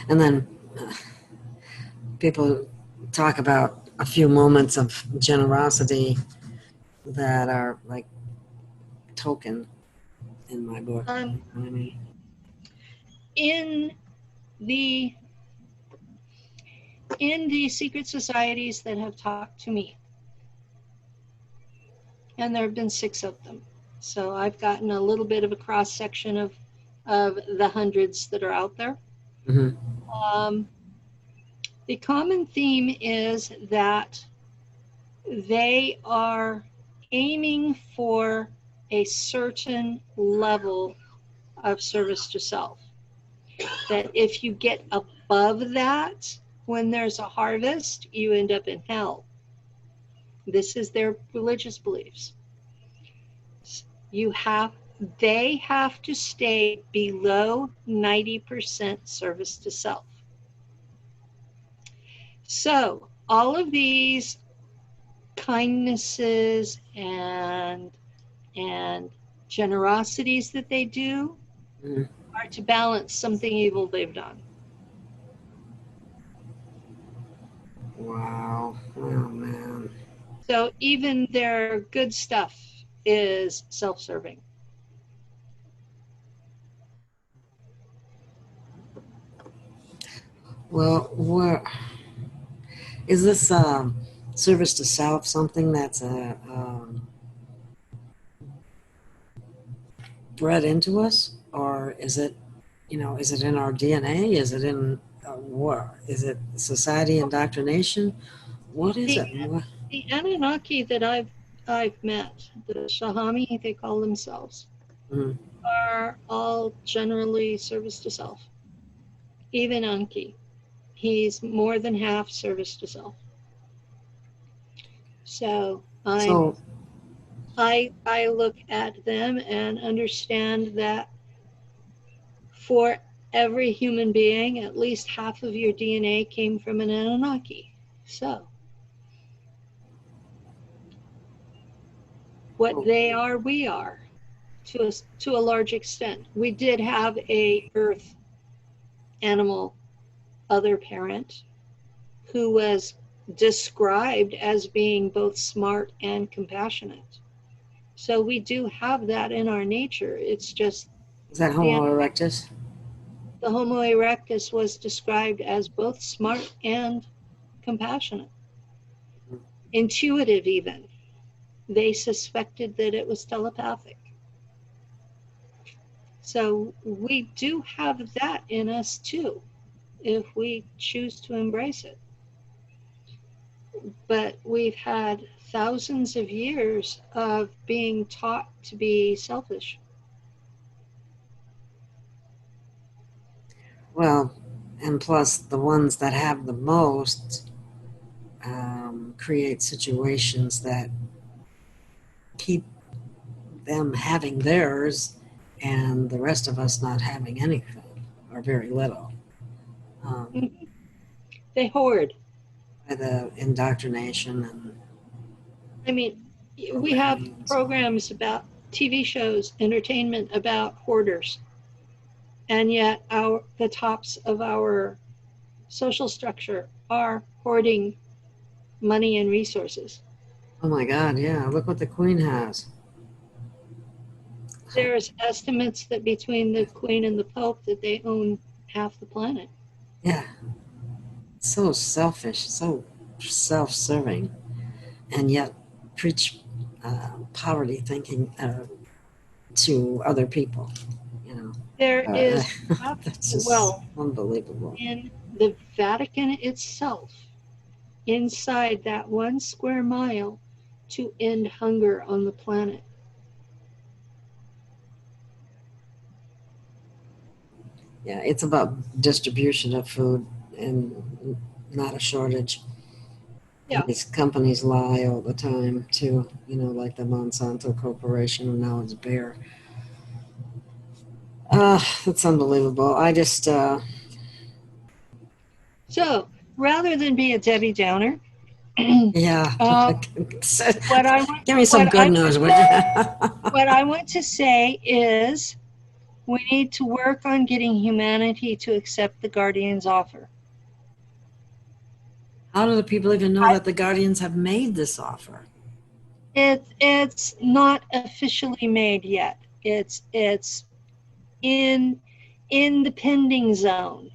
And then people talk about a few moments of generosity that are like token in my book. You know what I mean? In the secret societies that have talked to me, and there have been 6 of them, so I've gotten a little bit of a cross section of the hundreds that are out there. Mm-hmm. The common theme is that they are aiming for a certain level of service to self. That if you get above that, when there's a harvest, you end up in hell. This is their religious beliefs. They have to stay below 90% service to self. So all of these kindnesses and generosities that they do are to balance something evil they've done. Wow. Oh, man. So even their good stuff is self-serving. Well, what is this service to self something that's bred into us, or is it, is it in our DNA? Is it in what? Is it society indoctrination? What is it? What? The Anunnaki that I've met, the Shahami, they call themselves, are all generally service to self. Even Anki, he's more than half service to self. So I look at them and understand that for every human being, at least half of your DNA came from an Anunnaki. So what they are, we are, to a large extent. We did have a earth animal other parent who was described as being both smart and compassionate. So we do have that in our nature. It's just Is that Homo erectus? the Homo erectus was described as both smart and compassionate, intuitive even. They suspected that it was telepathic. So we do have that in us too, if we choose to embrace it. But we've had thousands of years of being taught to be selfish. Well, and plus the ones that have the most create situations that keep them having theirs and the rest of us not having anything or very little. They hoard. By the indoctrination and I mean, we have programs about TV shows, entertainment about hoarders, and yet the tops of our social structure are hoarding money and resources. oh my God, yeah, look what the Queen has. There's estimates that between the Queen and the Pope that they own half the planet. Yeah, so selfish, so self-serving, and yet preach poverty thinking to other people. You know, There is, that's just well, unbelievable. in the Vatican itself, inside that 1 square mile, to end hunger on the planet. Yeah, it's about distribution of food and not a shortage. Yeah. These companies lie all the time too, you know, like the Monsanto Corporation, and now it's Bayer. It's unbelievable. I just, So rather than be a Debbie Downer, yeah. what I want, Give me some what good I news, would want- you? what I want to say is we need to work on getting humanity to accept the Guardian's offer. How do the people even know that the Guardians have made this offer? It's not officially made yet. It's in the pending zone,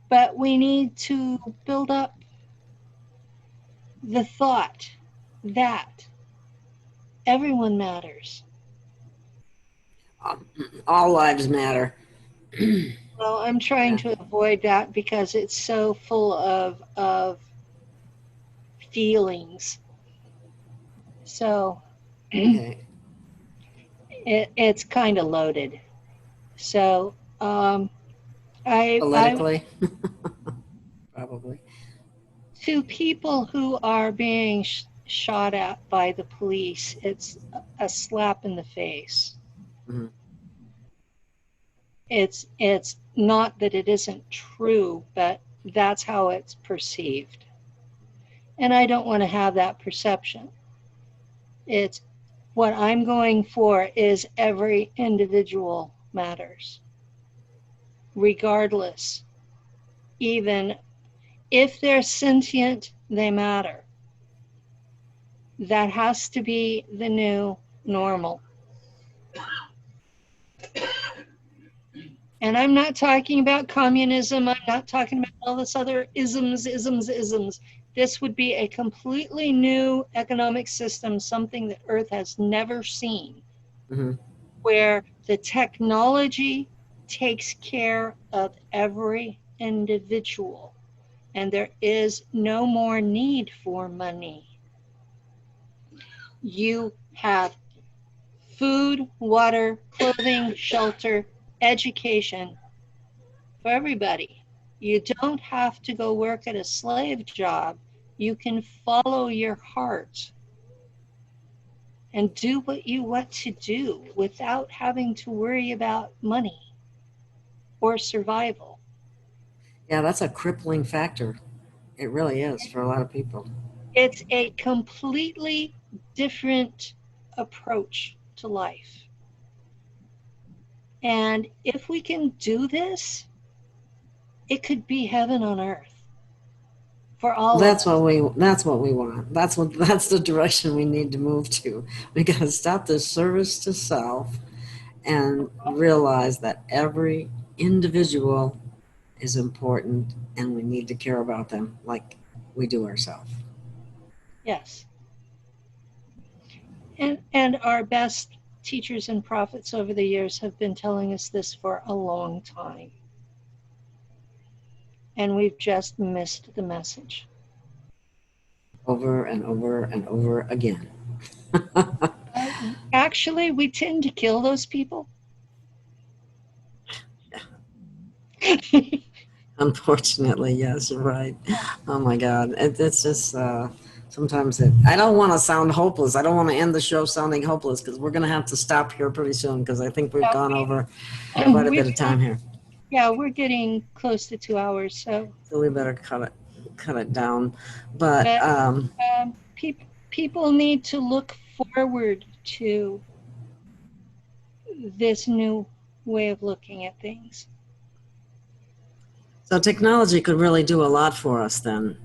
but we need to build up the thought that everyone matters. All lives matter. Well, I'm trying to avoid that because it's so full of feelings. So Okay. it's kind of loaded. So Politically, probably. to people who are being shot at by the police, it's a slap in the face. Mm-hmm. It's not that it isn't true, but that's how it's perceived. And I don't want to have that perception. It's what I'm going for is every individual matters, regardless. Even if they're sentient, they matter. That has to be the new normal. And I'm not talking about communism. I'm not talking about all this other isms. This would be a completely new economic system, something that Earth has never seen, Mm-hmm. where the technology takes care of every individual, and there is no more need for money. You have food, water, clothing, shelter, education for everybody. You don't have to go work at a slave job. You can follow your heart and do what you want to do without having to worry about money or survival. Yeah, that's a crippling factor. It really is for a lot of people. It's a completely different approach to life. And if we can do this, it could be heaven on earth for all That's of us. that's what we want. That's the direction we need to move to. We got to stop this service to self and realize that every individual is important and we need to care about them like we do ourselves. Yes. And our best teachers and prophets over the years have been telling us this for a long time. And we've just missed the message. Over and over and over again. Actually, we tend to kill those people. Unfortunately, yes, you're right. Oh my God. It's just sometimes I don't want to sound hopeless. I don't want to end the show sounding hopeless because we're going to have to stop here pretty soon because I think we've gone over quite a bit of time here. Yeah, we're getting close to 2 hours, so we better cut it down. But people need to look forward to this new way of looking at things. So technology could really do a lot for us then.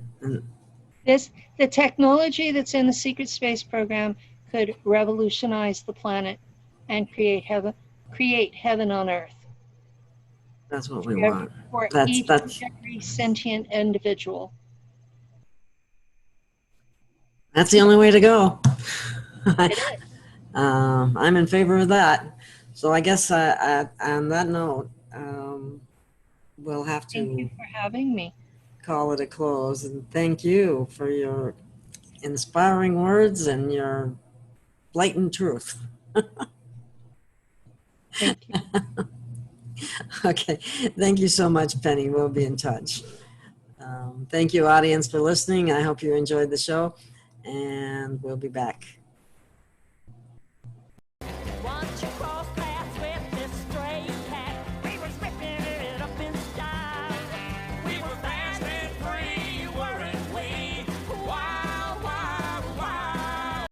The technology that's in the secret space program could revolutionize the planet and create heaven on earth. That's what we want. For each and every sentient individual. That's the only way to go. I'm in favor of that. So I guess on that note, we'll have to Thank you for having me. Call it a close. And thank you for your inspiring words and your blatant truth. Thank you. Okay. Thank you so much, Penny. We'll be in touch. Thank you, audience, for listening. I hope you enjoyed the show, and we'll be back.